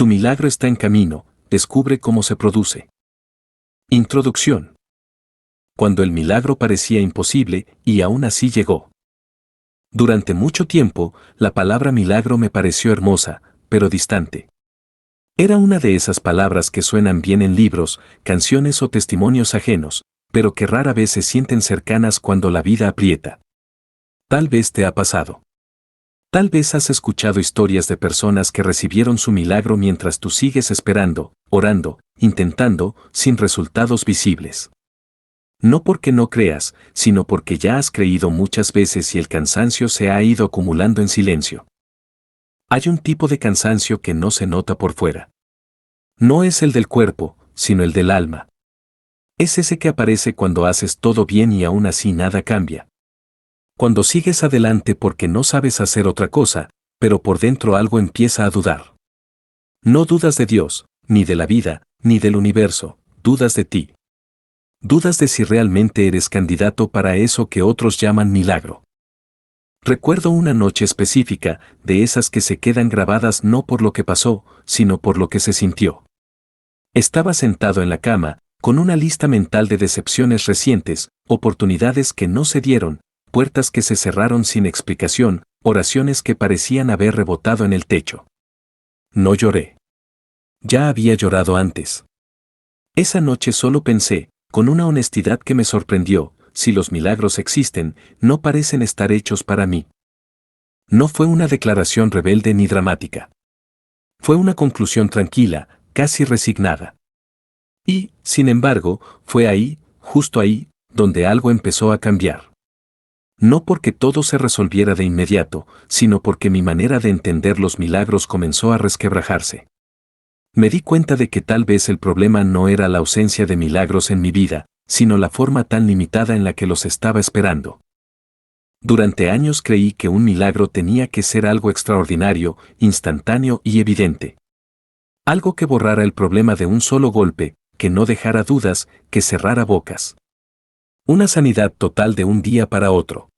Tu milagro está en camino, descubre cómo se produce. Introducción. Cuando el milagro parecía imposible, y aún así llegó. Durante mucho tiempo, la palabra milagro me pareció hermosa, pero distante. Era una de esas palabras que suenan bien en libros, canciones o testimonios ajenos, pero que rara vez se sienten cercanas cuando la vida aprieta. Tal vez te ha pasado. Tal vez has escuchado historias de personas que recibieron su milagro mientras tú sigues esperando, orando, intentando, sin resultados visibles. No porque no creas, sino porque ya has creído muchas veces y el cansancio se ha ido acumulando en silencio. Hay un tipo de cansancio que no se nota por fuera. No es el del cuerpo, sino el del alma. Es ese que aparece cuando haces todo bien y aún así nada cambia. Cuando sigues adelante porque no sabes hacer otra cosa, pero por dentro algo empieza a dudar. No dudas de Dios, ni de la vida, ni del universo, dudas de ti. Dudas de si realmente eres candidato para eso que otros llaman milagro. Recuerdo una noche específica, de esas que se quedan grabadas no por lo que pasó, sino por lo que se sintió. Estaba sentado en la cama, con una lista mental de decepciones recientes, oportunidades que no se dieron, puertas que se cerraron sin explicación, oraciones que parecían haber rebotado en el techo. No lloré. Ya había llorado antes. Esa noche solo pensé, con una honestidad que me sorprendió, si los milagros existen, no parecen estar hechos para mí. No fue una declaración rebelde ni dramática. Fue una conclusión tranquila, casi resignada. Y, sin embargo, fue ahí, justo ahí, donde algo empezó a cambiar. No porque todo se resolviera de inmediato, sino porque mi manera de entender los milagros comenzó a resquebrajarse. Me di cuenta de que tal vez el problema no era la ausencia de milagros en mi vida, sino la forma tan limitada en la que los estaba esperando. Durante años creí que un milagro tenía que ser algo extraordinario, instantáneo y evidente. Algo que borrara el problema de un solo golpe, que no dejara dudas, que cerrara bocas. Una sanidad total de un día para otro.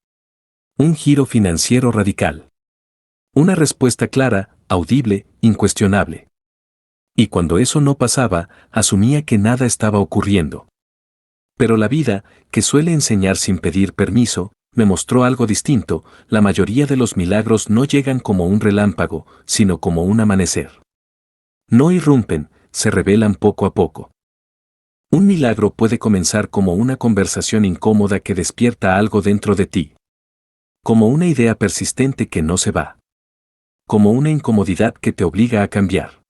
Un giro financiero radical. Una respuesta clara, audible, incuestionable. Y cuando eso no pasaba, asumía que nada estaba ocurriendo. Pero la vida, que suele enseñar sin pedir permiso, me mostró algo distinto. La mayoría de los milagros no llegan como un relámpago, sino como un amanecer. No irrumpen, se revelan poco a poco. Un milagro puede comenzar como una conversación incómoda que despierta algo dentro de ti. Como una idea persistente que no se va. Como una incomodidad que te obliga a cambiar.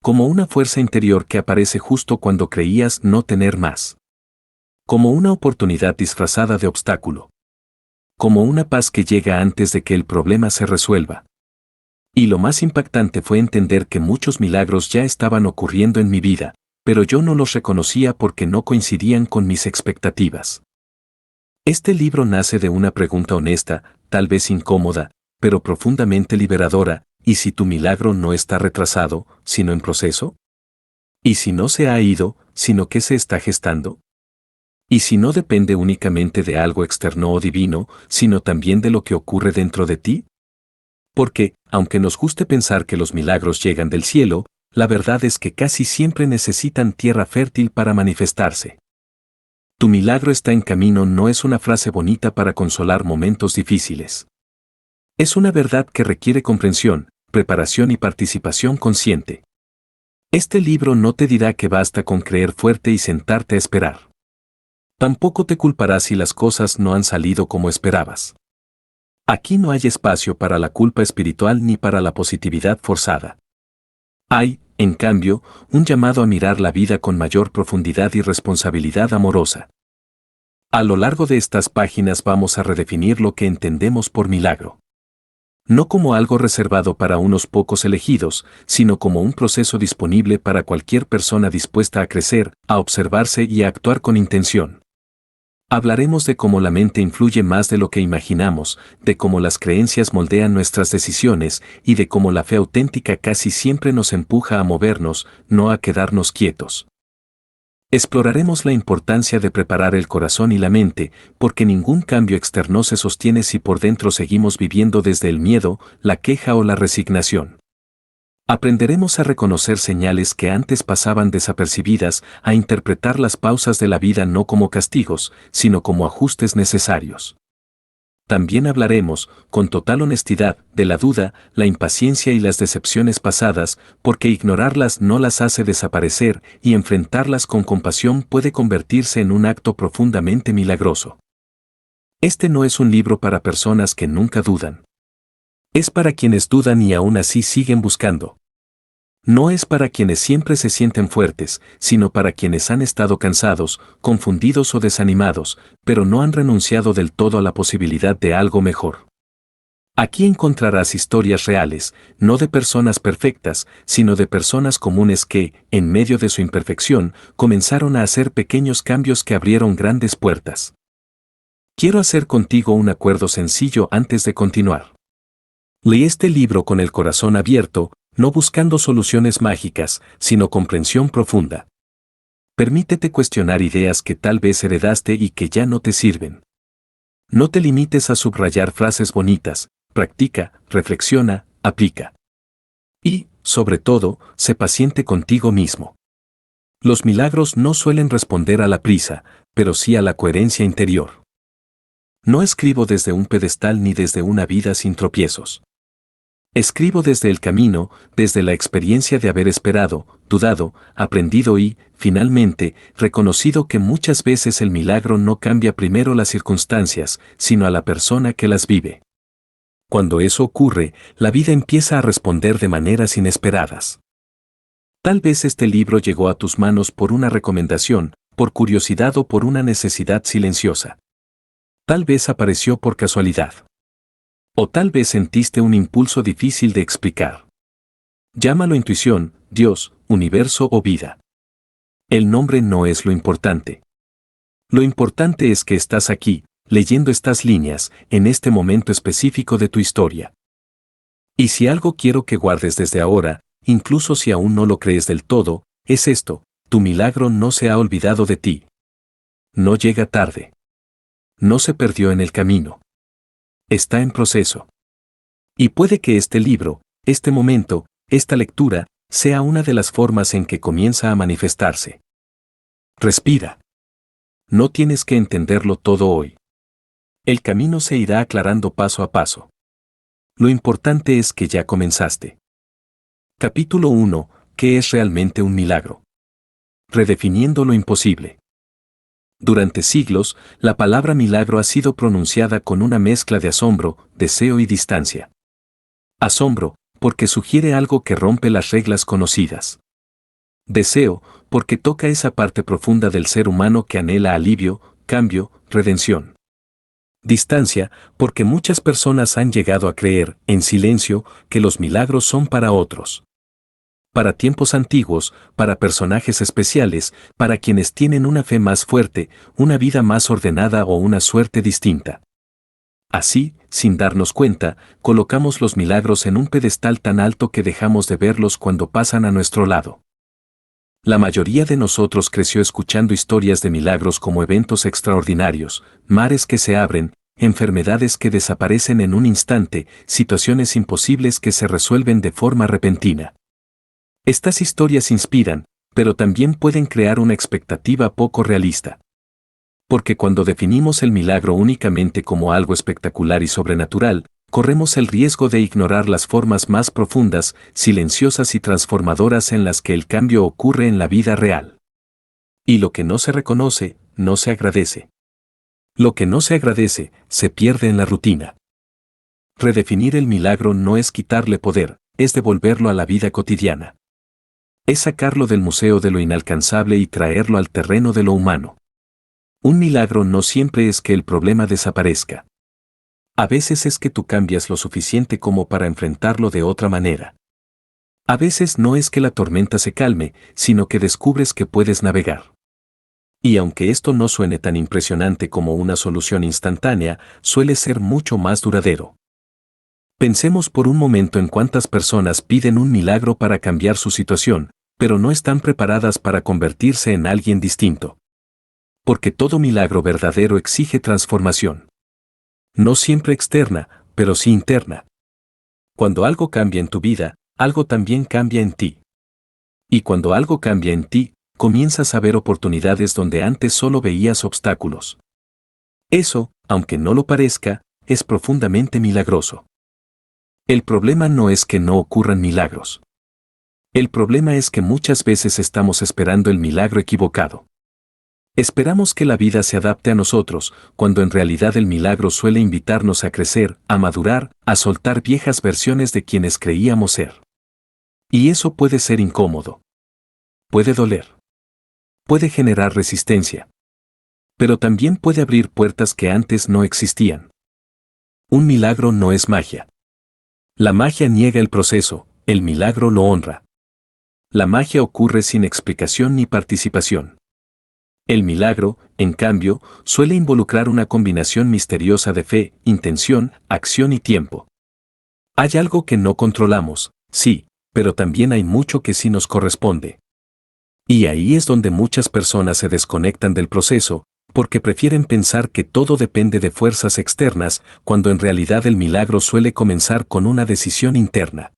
Como una fuerza interior que aparece justo cuando creías no tener más. Como una oportunidad disfrazada de obstáculo. Como una paz que llega antes de que el problema se resuelva. Y lo más impactante fue entender que muchos milagros ya estaban ocurriendo en mi vida, pero yo no los reconocía porque no coincidían con mis expectativas. Este libro nace de una pregunta honesta, tal vez incómoda, pero profundamente liberadora. ¿Y si tu milagro no está retrasado, sino en proceso? ¿Y si no se ha ido, sino que se está gestando? ¿Y si no depende únicamente de algo externo o divino, sino también de lo que ocurre dentro de ti? Porque, aunque nos guste pensar que los milagros llegan del cielo, la verdad es que casi siempre necesitan tierra fértil para manifestarse. Tu milagro está en camino no es una frase bonita para consolar momentos difíciles. Es una verdad que requiere comprensión, preparación y participación consciente. Este libro no te dirá que basta con creer fuerte y sentarte a esperar. Tampoco te culpará si las cosas no han salido como esperabas. Aquí no hay espacio para la culpa espiritual ni para la positividad forzada. Hay, en cambio, un llamado a mirar la vida con mayor profundidad y responsabilidad amorosa. A lo largo de estas páginas vamos a redefinir lo que entendemos por milagro. No como algo reservado para unos pocos elegidos, sino como un proceso disponible para cualquier persona dispuesta a crecer, a observarse y a actuar con intención. Hablaremos de cómo la mente influye más de lo que imaginamos, de cómo las creencias moldean nuestras decisiones y de cómo la fe auténtica casi siempre nos empuja a movernos, no a quedarnos quietos. Exploraremos la importancia de preparar el corazón y la mente, porque ningún cambio externo se sostiene si por dentro seguimos viviendo desde el miedo, la queja o la resignación. Aprenderemos a reconocer señales que antes pasaban desapercibidas, a interpretar las pausas de la vida no como castigos, sino como ajustes necesarios. También hablaremos, con total honestidad, de la duda, la impaciencia y las decepciones pasadas, porque ignorarlas no las hace desaparecer y enfrentarlas con compasión puede convertirse en un acto profundamente milagroso. Este no es un libro para personas que nunca dudan. Es para quienes dudan y aún así siguen buscando. No es para quienes siempre se sienten fuertes, sino para quienes han estado cansados, confundidos o desanimados, pero no han renunciado del todo a la posibilidad de algo mejor. Aquí encontrarás historias reales, no de personas perfectas, sino de personas comunes que, en medio de su imperfección, comenzaron a hacer pequeños cambios que abrieron grandes puertas. Quiero hacer contigo un acuerdo sencillo antes de continuar. Lee este libro con el corazón abierto, no buscando soluciones mágicas, sino comprensión profunda. Permítete cuestionar ideas que tal vez heredaste y que ya no te sirven. No te limites a subrayar frases bonitas, practica, reflexiona, aplica. Y, sobre todo, sé paciente contigo mismo. Los milagros no suelen responder a la prisa, pero sí a la coherencia interior. No escribo desde un pedestal ni desde una vida sin tropiezos. Escribo desde el camino, desde la experiencia de haber esperado, dudado, aprendido y, finalmente, reconocido que muchas veces el milagro no cambia primero las circunstancias, sino a la persona que las vive. Cuando eso ocurre, la vida empieza a responder de maneras inesperadas. Tal vez este libro llegó a tus manos por una recomendación, por curiosidad o por una necesidad silenciosa. Tal vez apareció por casualidad. O tal vez sentiste un impulso difícil de explicar. Llámalo intuición, Dios, universo o vida. El nombre no es lo importante. Lo importante es que estás aquí, leyendo estas líneas, en este momento específico de tu historia. Y si algo quiero que guardes desde ahora, incluso si aún no lo crees del todo, es esto: tu milagro no se ha olvidado de ti. No llega tarde. No se perdió en el camino. Está en proceso. Y puede que este libro, este momento, esta lectura, sea una de las formas en que comienza a manifestarse. Respira. No tienes que entenderlo todo hoy. El camino se irá aclarando paso a paso. Lo importante es que ya comenzaste. Capítulo 1. ¿Qué es realmente un milagro? Redefiniendo lo imposible. Durante siglos, la palabra milagro ha sido pronunciada con una mezcla de asombro, deseo y distancia. Asombro, porque sugiere algo que rompe las reglas conocidas. Deseo, porque toca esa parte profunda del ser humano que anhela alivio, cambio, redención. Distancia, porque muchas personas han llegado a creer, en silencio, que los milagros son para otros. Para tiempos antiguos, para personajes especiales, para quienes tienen una fe más fuerte, una vida más ordenada o una suerte distinta. Así, sin darnos cuenta, colocamos los milagros en un pedestal tan alto que dejamos de verlos cuando pasan a nuestro lado. La mayoría de nosotros creció escuchando historias de milagros como eventos extraordinarios, mares que se abren, enfermedades que desaparecen en un instante, situaciones imposibles que se resuelven de forma repentina. Estas historias inspiran, pero también pueden crear una expectativa poco realista. Porque cuando definimos el milagro únicamente como algo espectacular y sobrenatural, corremos el riesgo de ignorar las formas más profundas, silenciosas y transformadoras en las que el cambio ocurre en la vida real. Y lo que no se reconoce, no se agradece. Lo que no se agradece, se pierde en la rutina. Redefinir el milagro no es quitarle poder, es devolverlo a la vida cotidiana. Es sacarlo del museo de lo inalcanzable y traerlo al terreno de lo humano. Un milagro no siempre es que el problema desaparezca. A veces es que tú cambias lo suficiente como para enfrentarlo de otra manera. A veces no es que la tormenta se calme, sino que descubres que puedes navegar. Y aunque esto no suene tan impresionante como una solución instantánea, suele ser mucho más duradero. Pensemos por un momento en cuántas personas piden un milagro para cambiar su situación, pero no están preparadas para convertirse en alguien distinto. Porque todo milagro verdadero exige transformación. No siempre externa, pero sí interna. Cuando algo cambia en tu vida, algo también cambia en ti. Y cuando algo cambia en ti, comienzas a ver oportunidades donde antes solo veías obstáculos. Eso, aunque no lo parezca, es profundamente milagroso. El problema no es que no ocurran milagros. El problema es que muchas veces estamos esperando el milagro equivocado. Esperamos que la vida se adapte a nosotros, cuando en realidad el milagro suele invitarnos a crecer, a madurar, a soltar viejas versiones de quienes creíamos ser. Y eso puede ser incómodo. Puede doler. Puede generar resistencia. Pero también puede abrir puertas que antes no existían. Un milagro no es magia. La magia niega el proceso, el milagro lo honra. La magia ocurre sin explicación ni participación. El milagro, en cambio, suele involucrar una combinación misteriosa de fe, intención, acción y tiempo. Hay algo que no controlamos, sí, pero también hay mucho que sí nos corresponde. Y ahí es donde muchas personas se desconectan del proceso, porque prefieren pensar que todo depende de fuerzas externas, cuando en realidad el milagro suele comenzar con una decisión interna.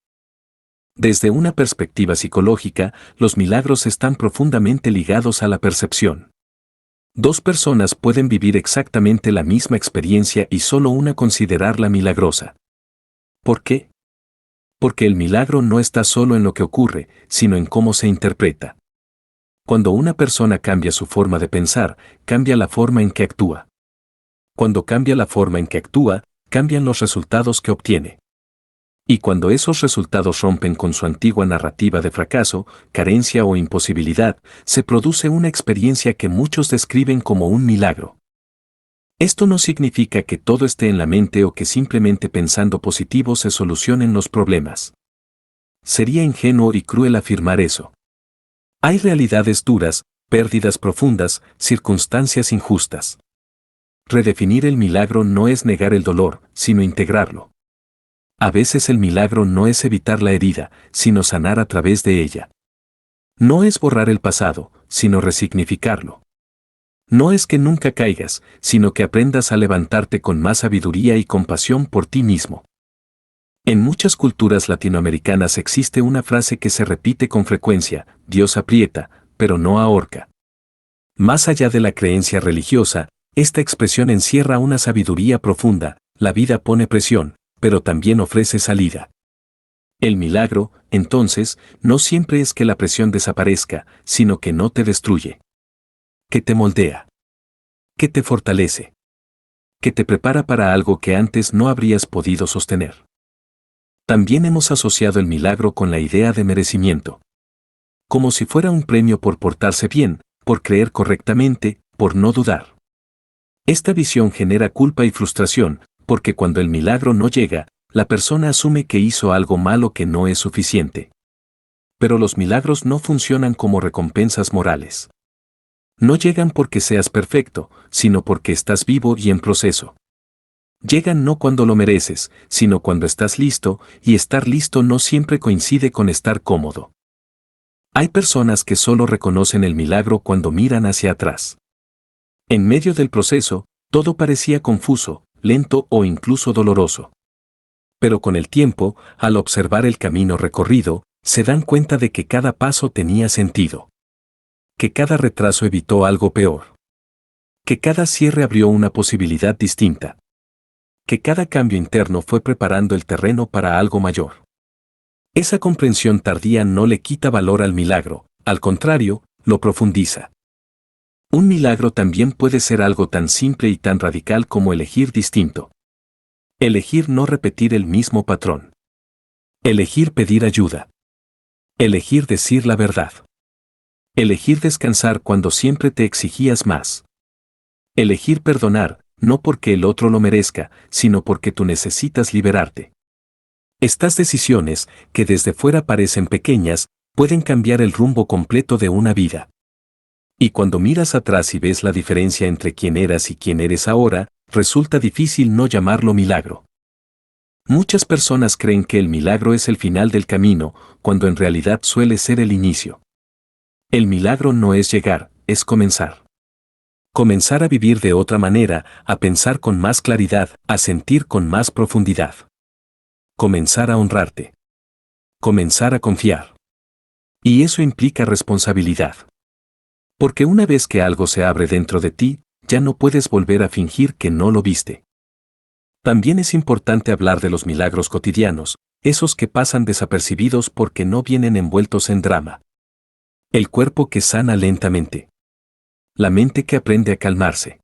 Desde una perspectiva psicológica, los milagros están profundamente ligados a la percepción. Dos personas pueden vivir exactamente la misma experiencia y solo una considerarla milagrosa. ¿Por qué? Porque el milagro no está solo en lo que ocurre, sino en cómo se interpreta. Cuando una persona cambia su forma de pensar, cambia la forma en que actúa. Cuando cambia la forma en que actúa, cambian los resultados que obtiene. Y cuando esos resultados rompen con su antigua narrativa de fracaso, carencia o imposibilidad, se produce una experiencia que muchos describen como un milagro. Esto no significa que todo esté en la mente o que simplemente pensando positivo se solucionen los problemas. Sería ingenuo y cruel afirmar eso. Hay realidades duras, pérdidas profundas, circunstancias injustas. Redefinir el milagro no es negar el dolor, sino integrarlo. A veces el milagro no es evitar la herida, sino sanar a través de ella. No es borrar el pasado, sino resignificarlo. No es que nunca caigas, sino que aprendas a levantarte con más sabiduría y compasión por ti mismo. En muchas culturas latinoamericanas existe una frase que se repite con frecuencia: Dios aprieta, pero no ahorca. Más allá de la creencia religiosa, esta expresión encierra una sabiduría profunda: la vida pone presión, pero también ofrece salida. El milagro, entonces, no siempre es que la presión desaparezca, sino que no te destruye. Que te moldea. Que te fortalece. Que te prepara para algo que antes no habrías podido sostener. También hemos asociado el milagro con la idea de merecimiento. Como si fuera un premio por portarse bien, por creer correctamente, por no dudar. Esta visión genera culpa y frustración, porque cuando el milagro no llega, la persona asume que hizo algo malo que no es suficiente. Pero los milagros no funcionan como recompensas morales. No llegan porque seas perfecto, sino porque estás vivo y en proceso. Llegan no cuando lo mereces, sino cuando estás listo, y estar listo no siempre coincide con estar cómodo. Hay personas que solo reconocen el milagro cuando miran hacia atrás. En medio del proceso, todo parecía confuso, lento o incluso doloroso. Pero con el tiempo, al observar el camino recorrido, se dan cuenta de que cada paso tenía sentido. Que cada retraso evitó algo peor. Que cada cierre abrió una posibilidad distinta. Que cada cambio interno fue preparando el terreno para algo mayor. Esa comprensión tardía no le quita valor al milagro, al contrario, lo profundiza. Un milagro también puede ser algo tan simple y tan radical como elegir distinto. Elegir no repetir el mismo patrón. Elegir pedir ayuda. Elegir decir la verdad. Elegir descansar cuando siempre te exigías más. Elegir perdonar, no porque el otro lo merezca, sino porque tú necesitas liberarte. Estas decisiones, que desde fuera parecen pequeñas, pueden cambiar el rumbo completo de una vida. Y cuando miras atrás y ves la diferencia entre quién eras y quién eres ahora, resulta difícil no llamarlo milagro. Muchas personas creen que el milagro es el final del camino, cuando en realidad suele ser el inicio. El milagro no es llegar, es comenzar. Comenzar a vivir de otra manera, a pensar con más claridad, a sentir con más profundidad. Comenzar a honrarte. Comenzar a confiar. Y eso implica responsabilidad. Porque una vez que algo se abre dentro de ti, ya no puedes volver a fingir que no lo viste. También es importante hablar de los milagros cotidianos, esos que pasan desapercibidos porque no vienen envueltos en drama. El cuerpo que sana lentamente. La mente que aprende a calmarse.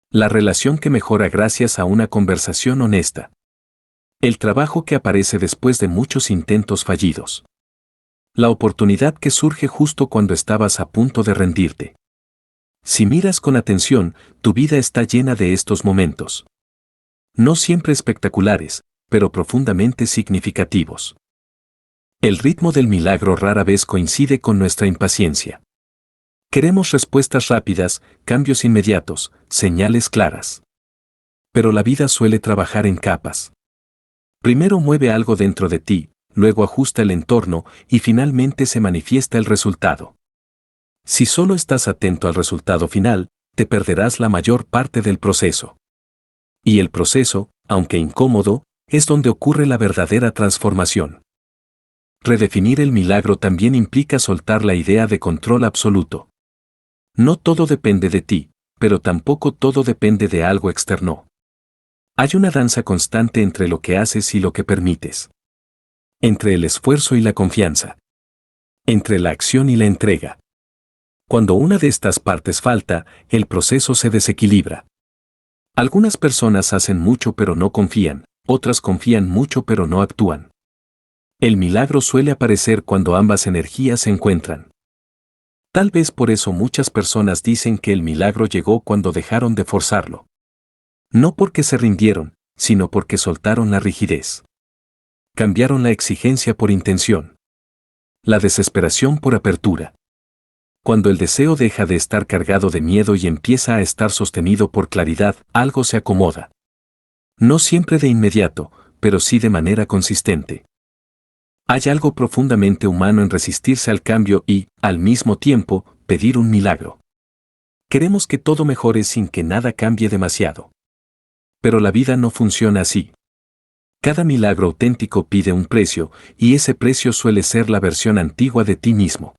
La relación que mejora gracias a una conversación honesta. El trabajo que aparece después de muchos intentos fallidos. La oportunidad que surge justo cuando estabas a punto de rendirte. Si miras con atención, tu vida está llena de estos momentos. No siempre espectaculares, pero profundamente significativos. El ritmo del milagro rara vez coincide con nuestra impaciencia. Queremos respuestas rápidas, cambios inmediatos, señales claras. Pero la vida suele trabajar en capas. Primero mueve algo dentro de ti, luego ajusta el entorno y finalmente se manifiesta el resultado. Si solo estás atento al resultado final, te perderás la mayor parte del proceso. Y el proceso, aunque incómodo, es donde ocurre la verdadera transformación. Redefinir el milagro también implica soltar la idea de control absoluto. No todo depende de ti, pero tampoco todo depende de algo externo. Hay una danza constante entre lo que haces y lo que permites. Entre el esfuerzo y la confianza. Entre la acción y la entrega. Cuando una de estas partes falta, el proceso se desequilibra. Algunas personas hacen mucho pero no confían, otras confían mucho pero no actúan. El milagro suele aparecer cuando ambas energías se encuentran. Tal vez por eso muchas personas dicen que el milagro llegó cuando dejaron de forzarlo. No porque se rindieron, sino porque soltaron la rigidez. Cambiaron la exigencia por intención. La desesperación por apertura. Cuando el deseo deja de estar cargado de miedo y empieza a estar sostenido por claridad, algo se acomoda. No siempre de inmediato, pero sí de manera consistente. Hay algo profundamente humano en resistirse al cambio y, al mismo tiempo, pedir un milagro. Queremos que todo mejore sin que nada cambie demasiado. Pero la vida no funciona así. Cada milagro auténtico pide un precio, y ese precio suele ser la versión antigua de ti mismo.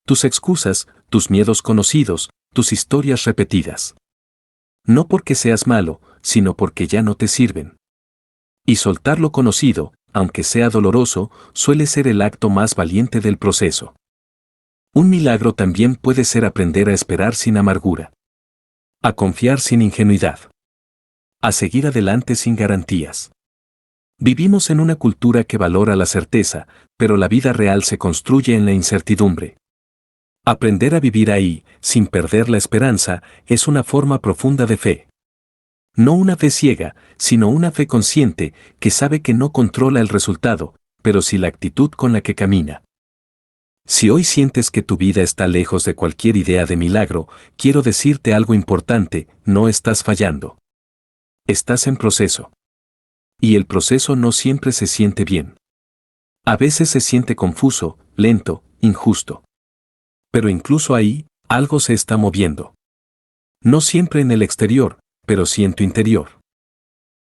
Tus excusas, tus miedos conocidos, tus historias repetidas. No porque seas malo, sino porque ya no te sirven. Y soltar lo conocido, aunque sea doloroso, suele ser el acto más valiente del proceso. Un milagro también puede ser aprender a esperar sin amargura. A confiar sin ingenuidad. A seguir adelante sin garantías. Vivimos en una cultura que valora la certeza, pero la vida real se construye en la incertidumbre. Aprender a vivir ahí, sin perder la esperanza, es una forma profunda de fe. No una fe ciega, sino una fe consciente, que sabe que no controla el resultado, pero sí la actitud con la que camina. Si hoy sientes que tu vida está lejos de cualquier idea de milagro, quiero decirte algo importante: no estás fallando. Estás en proceso. Y el proceso no siempre se siente bien. A veces se siente confuso, lento, injusto. Pero incluso ahí, algo se está moviendo. No siempre en el exterior, pero sí en tu interior.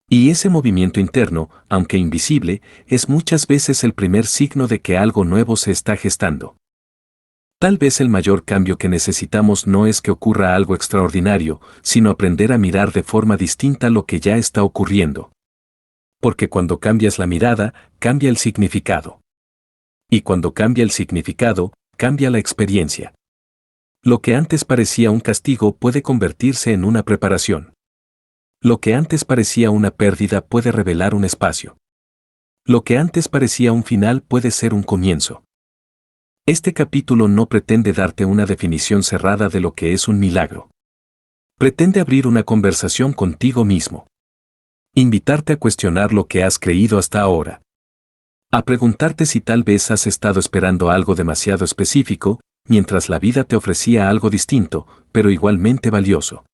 Y ese movimiento interno, aunque invisible, es muchas veces el primer signo de que algo nuevo se está gestando. Tal vez el mayor cambio que necesitamos no es que ocurra algo extraordinario, sino aprender a mirar de forma distinta lo que ya está ocurriendo. Porque cuando cambias la mirada, cambia el significado. Y cuando cambia el significado, cambia la experiencia. Lo que antes parecía un castigo puede convertirse en una preparación. Lo que antes parecía una pérdida puede revelar un espacio. Lo que antes parecía un final puede ser un comienzo. Este capítulo no pretende darte una definición cerrada de lo que es un milagro. Pretende abrir una conversación contigo mismo. Invitarte a cuestionar lo que has creído hasta ahora. A preguntarte si tal vez has estado esperando algo demasiado específico, mientras la vida te ofrecía algo distinto, pero igualmente valioso.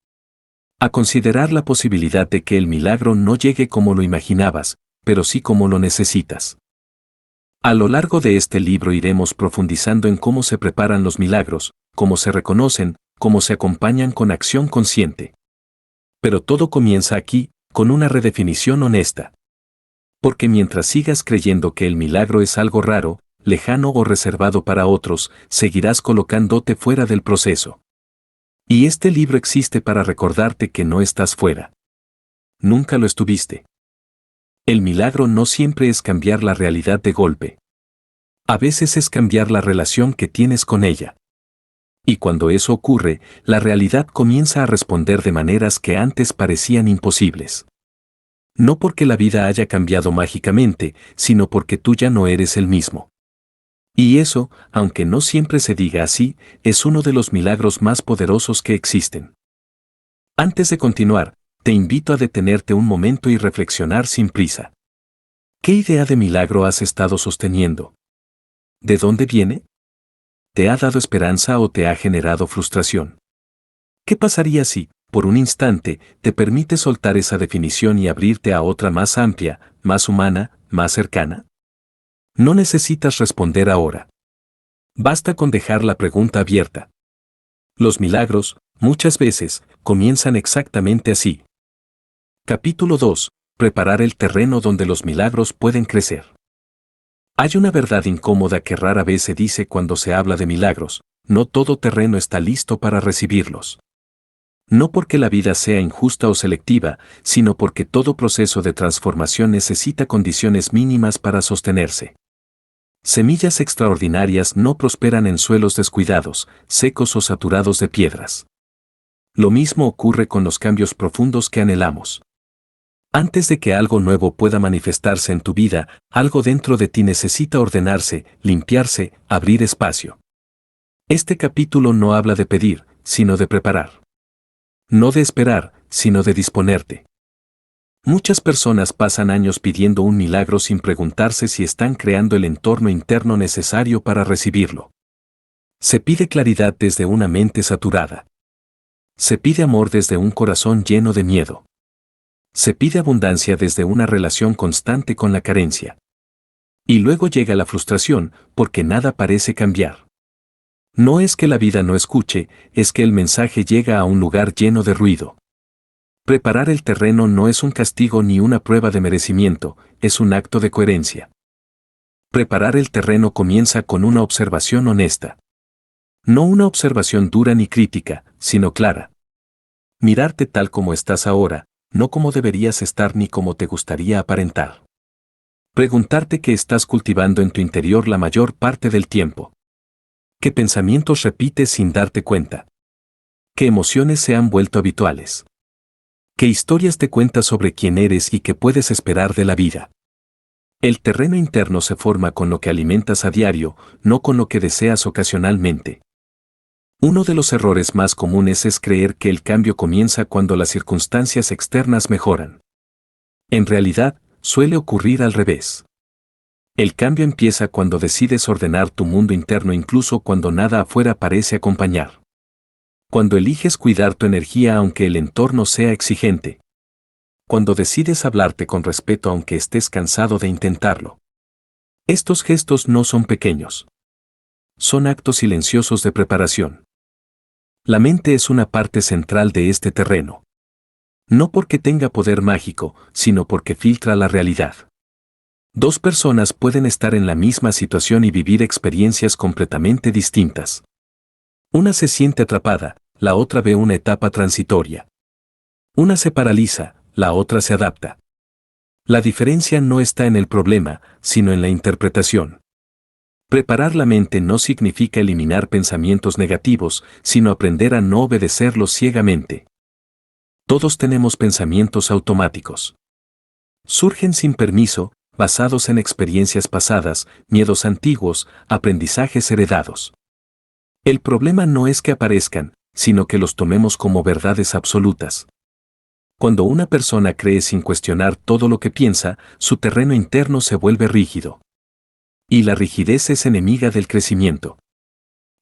A considerar la posibilidad de que el milagro no llegue como lo imaginabas, pero sí como lo necesitas. A lo largo de este libro iremos profundizando en cómo se preparan los milagros, cómo se reconocen, cómo se acompañan con acción consciente. Pero todo comienza aquí, con una redefinición honesta. Porque mientras sigas creyendo que el milagro es algo raro, lejano o reservado para otros, seguirás colocándote fuera del proceso. Y este libro existe para recordarte que no estás fuera. Nunca lo estuviste. El milagro no siempre es cambiar la realidad de golpe. A veces es cambiar la relación que tienes con ella. Y cuando eso ocurre, la realidad comienza a responder de maneras que antes parecían imposibles. No porque la vida haya cambiado mágicamente, sino porque tú ya no eres el mismo. Y eso, aunque no siempre se diga así, es uno de los milagros más poderosos que existen. Antes de continuar, te invito a detenerte un momento y reflexionar sin prisa. ¿Qué idea de milagro has estado sosteniendo? ¿De dónde viene? ¿Te ha dado esperanza o te ha generado frustración? ¿Qué pasaría si, por un instante, te permites soltar esa definición y abrirte a otra más amplia, más humana, más cercana? No necesitas responder ahora. Basta con dejar la pregunta abierta. Los milagros, muchas veces, comienzan exactamente así. Capítulo 2. Preparar el terreno donde los milagros pueden crecer. Hay una verdad incómoda que rara vez se dice cuando se habla de milagros: no todo terreno está listo para recibirlos. No porque la vida sea injusta o selectiva, sino porque todo proceso de transformación necesita condiciones mínimas para sostenerse. Semillas extraordinarias no prosperan en suelos descuidados, secos o saturados de piedras. Lo mismo ocurre con los cambios profundos que anhelamos. Antes de que algo nuevo pueda manifestarse en tu vida, algo dentro de ti necesita ordenarse, limpiarse, abrir espacio. Este capítulo no habla de pedir, sino de preparar. No de esperar, sino de disponerte. Muchas personas pasan años pidiendo un milagro sin preguntarse si están creando el entorno interno necesario para recibirlo. Se pide claridad desde una mente saturada. Se pide amor desde un corazón lleno de miedo. Se pide abundancia desde una relación constante con la carencia. Y luego llega la frustración, porque nada parece cambiar. No es que la vida no escuche, es que el mensaje llega a un lugar lleno de ruido. Preparar el terreno no es un castigo ni una prueba de merecimiento, es un acto de coherencia. Preparar el terreno comienza con una observación honesta. No una observación dura ni crítica, sino clara. Mirarte tal como estás ahora, no como deberías estar ni como te gustaría aparentar. Preguntarte qué estás cultivando en tu interior la mayor parte del tiempo. ¿Qué pensamientos repites sin darte cuenta? ¿Qué emociones se han vuelto habituales? ¿Qué historias te cuentas sobre quién eres y qué puedes esperar de la vida? El terreno interno se forma con lo que alimentas a diario, no con lo que deseas ocasionalmente. Uno de los errores más comunes es creer que el cambio comienza cuando las circunstancias externas mejoran. En realidad, suele ocurrir al revés. El cambio empieza cuando decides ordenar tu mundo interno incluso cuando nada afuera parece acompañar. Cuando eliges cuidar tu energía aunque el entorno sea exigente. Cuando decides hablarte con respeto aunque estés cansado de intentarlo. Estos gestos no son pequeños. Son actos silenciosos de preparación. La mente es una parte central de este terreno. No porque tenga poder mágico, sino porque filtra la realidad. Dos personas pueden estar en la misma situación y vivir experiencias completamente distintas. Una se siente atrapada, la otra ve una etapa transitoria. Una se paraliza, la otra se adapta. La diferencia no está en el problema, sino en la interpretación. Preparar la mente no significa eliminar pensamientos negativos, sino aprender a no obedecerlos ciegamente. Todos tenemos pensamientos automáticos. Surgen sin permiso, basados en experiencias pasadas, miedos antiguos, aprendizajes heredados. El problema no es que aparezcan, sino que los tomemos como verdades absolutas. Cuando una persona cree sin cuestionar todo lo que piensa, su terreno interno se vuelve rígido. Y la rigidez es enemiga del crecimiento.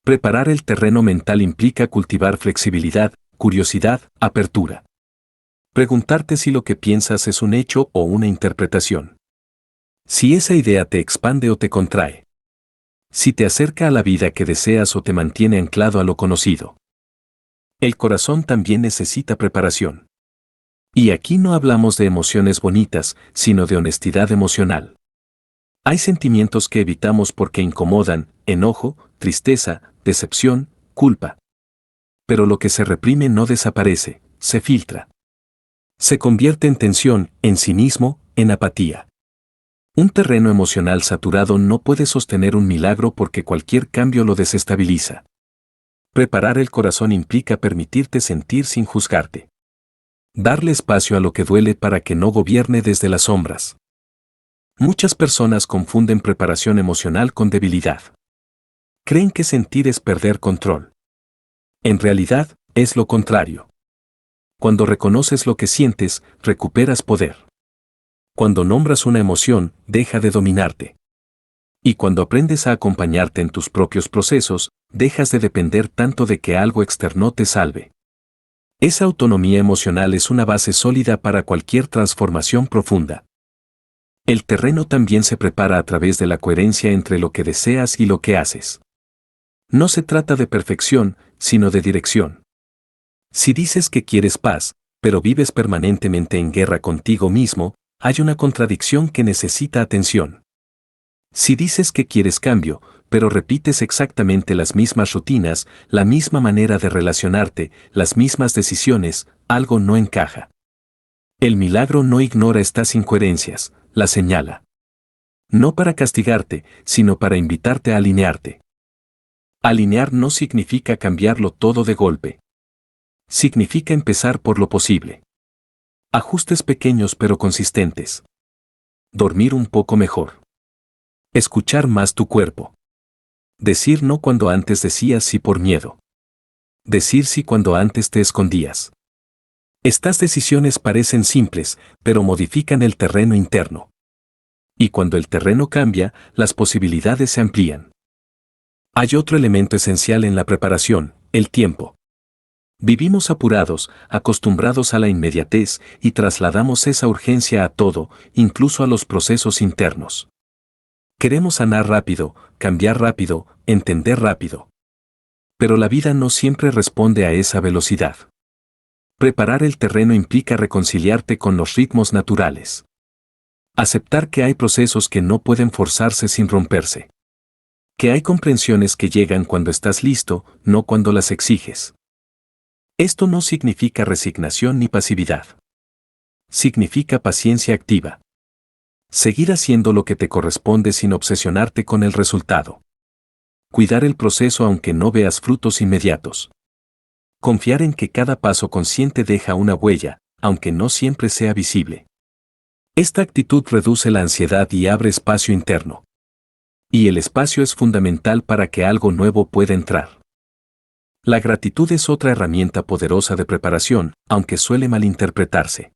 Preparar el terreno mental implica cultivar flexibilidad, curiosidad, apertura. Preguntarte si lo que piensas es un hecho o una interpretación. Si esa idea te expande o te contrae. Si te acerca a la vida que deseas o te mantiene anclado a lo conocido. El corazón también necesita preparación. Y aquí no hablamos de emociones bonitas, sino de honestidad emocional. Hay sentimientos que evitamos porque incomodan: enojo, tristeza, decepción, culpa. Pero lo que se reprime no desaparece, se filtra. Se convierte en tensión, en cinismo, en apatía. Un terreno emocional saturado no puede sostener un milagro porque cualquier cambio lo desestabiliza. Preparar el corazón implica permitirte sentir sin juzgarte. Darle espacio a lo que duele para que no gobierne desde las sombras. Muchas personas confunden preparación emocional con debilidad. Creen que sentir es perder control. En realidad, es lo contrario. Cuando reconoces lo que sientes, recuperas poder. Cuando nombras una emoción, deja de dominarte. Y cuando aprendes a acompañarte en tus propios procesos, dejas de depender tanto de que algo externo te salve. Esa autonomía emocional es una base sólida para cualquier transformación profunda. El terreno también se prepara a través de la coherencia entre lo que deseas y lo que haces. No se trata de perfección, sino de dirección. Si dices que quieres paz, pero vives permanentemente en guerra contigo mismo, hay una contradicción que necesita atención. Si dices que quieres cambio, pero repites exactamente las mismas rutinas, la misma manera de relacionarte, las mismas decisiones, algo no encaja. El milagro no ignora estas incoherencias, las señala. No para castigarte, sino para invitarte a alinearte. Alinear no significa cambiarlo todo de golpe. Significa empezar por lo posible. Ajustes pequeños pero consistentes. Dormir un poco mejor. Escuchar más tu cuerpo. Decir no cuando antes decías sí por miedo. Decir sí cuando antes te escondías. Estas decisiones parecen simples, pero modifican el terreno interno. Y cuando el terreno cambia, las posibilidades se amplían. Hay otro elemento esencial en la preparación: el tiempo. Vivimos apurados, acostumbrados a la inmediatez, y trasladamos esa urgencia a todo, incluso a los procesos internos. Queremos sanar rápido, cambiar rápido, entender rápido. Pero la vida no siempre responde a esa velocidad. Preparar el terreno implica reconciliarte con los ritmos naturales. Aceptar que hay procesos que no pueden forzarse sin romperse. Que hay comprensiones que llegan cuando estás listo, no cuando las exiges. Esto no significa resignación ni pasividad. Significa paciencia activa. Seguir haciendo lo que te corresponde sin obsesionarte con el resultado. Cuidar el proceso aunque no veas frutos inmediatos. Confiar en que cada paso consciente deja una huella, aunque no siempre sea visible. Esta actitud reduce la ansiedad y abre espacio interno. Y el espacio es fundamental para que algo nuevo pueda entrar. La gratitud es otra herramienta poderosa de preparación, aunque suele malinterpretarse.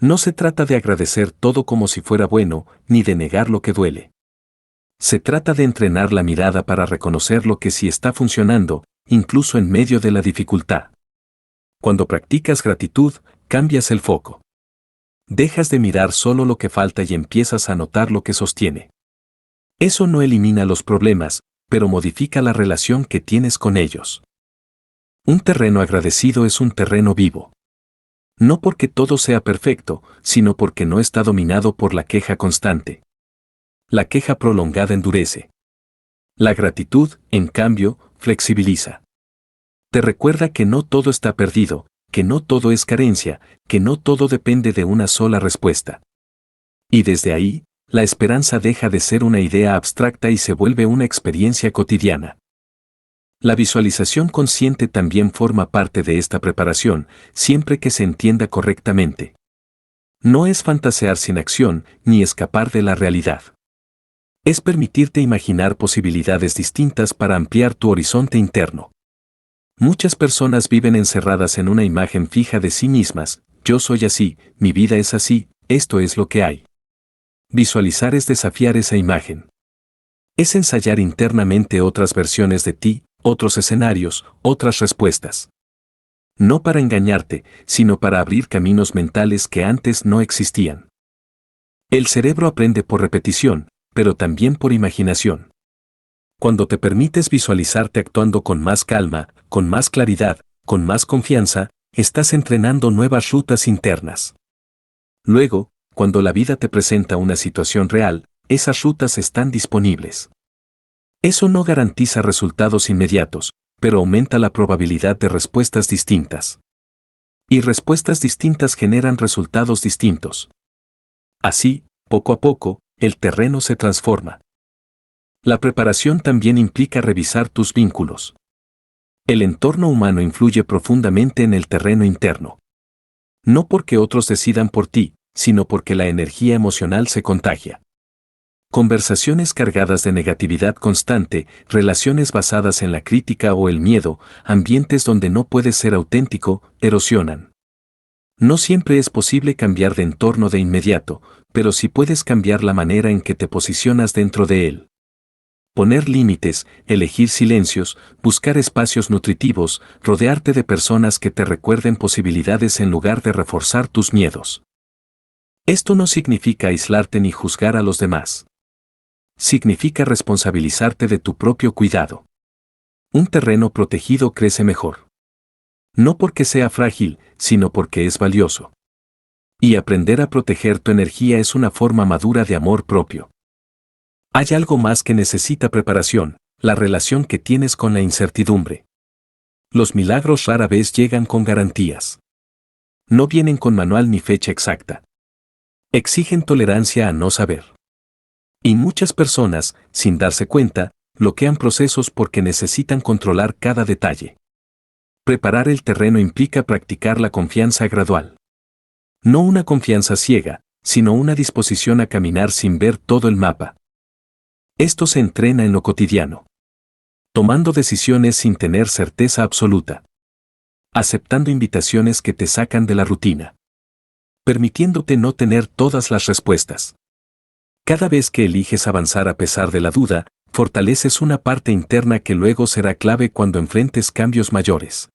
No se trata de agradecer todo como si fuera bueno, ni de negar lo que duele. Se trata de entrenar la mirada para reconocer lo que sí está funcionando, incluso en medio de la dificultad. Cuando practicas gratitud, cambias el foco. Dejas de mirar solo lo que falta y empiezas a notar lo que sostiene. Eso no elimina los problemas, pero modifica la relación que tienes con ellos. Un terreno agradecido es un terreno vivo. No porque todo sea perfecto, sino porque no está dominado por la queja constante. La queja prolongada endurece. La gratitud, en cambio, flexibiliza. Te recuerda que no todo está perdido, que no todo es carencia, que no todo depende de una sola respuesta. Y desde ahí, la esperanza deja de ser una idea abstracta y se vuelve una experiencia cotidiana. La visualización consciente también forma parte de esta preparación, siempre que se entienda correctamente. No es fantasear sin acción, ni escapar de la realidad. Es permitirte imaginar posibilidades distintas para ampliar tu horizonte interno. Muchas personas viven encerradas en una imagen fija de sí mismas: yo soy así, mi vida es así, esto es lo que hay. Visualizar es desafiar esa imagen. Es ensayar internamente otras versiones de ti, otros escenarios, otras respuestas. No para engañarte, sino para abrir caminos mentales que antes no existían. El cerebro aprende por repetición, pero también por imaginación. Cuando te permites visualizarte actuando con más calma, con más claridad, con más confianza, estás entrenando nuevas rutas internas. Luego, cuando la vida te presenta una situación real, esas rutas están disponibles. Eso no garantiza resultados inmediatos, pero aumenta la probabilidad de respuestas distintas. Y respuestas distintas generan resultados distintos. Así, poco a poco, el terreno se transforma. La preparación también implica revisar tus vínculos. El entorno humano influye profundamente en el terreno interno. No porque otros decidan por ti, sino porque la energía emocional se contagia. Conversaciones cargadas de negatividad constante, relaciones basadas en la crítica o el miedo, ambientes donde no puedes ser auténtico, erosionan. No siempre es posible cambiar de entorno de inmediato, pero sí puedes cambiar la manera en que te posicionas dentro de él. Poner límites, elegir silencios, buscar espacios nutritivos, rodearte de personas que te recuerden posibilidades en lugar de reforzar tus miedos. Esto no significa aislarte ni juzgar a los demás. Significa responsabilizarte de tu propio cuidado. Un terreno protegido crece mejor. No porque sea frágil, sino porque es valioso. Y aprender a proteger tu energía es una forma madura de amor propio. Hay algo más que necesita preparación, la relación que tienes con la incertidumbre. Los milagros rara vez llegan con garantías. No vienen con manual ni fecha exacta. Exigen tolerancia a no saber. Y muchas personas, sin darse cuenta, bloquean procesos porque necesitan controlar cada detalle. Preparar el terreno implica practicar la confianza gradual. No una confianza ciega, sino una disposición a caminar sin ver todo el mapa. Esto se entrena en lo cotidiano. Tomando decisiones sin tener certeza absoluta. Aceptando invitaciones que te sacan de la rutina. Permitiéndote no tener todas las respuestas. Cada vez que eliges avanzar a pesar de la duda, fortaleces una parte interna que luego será clave cuando enfrentes cambios mayores.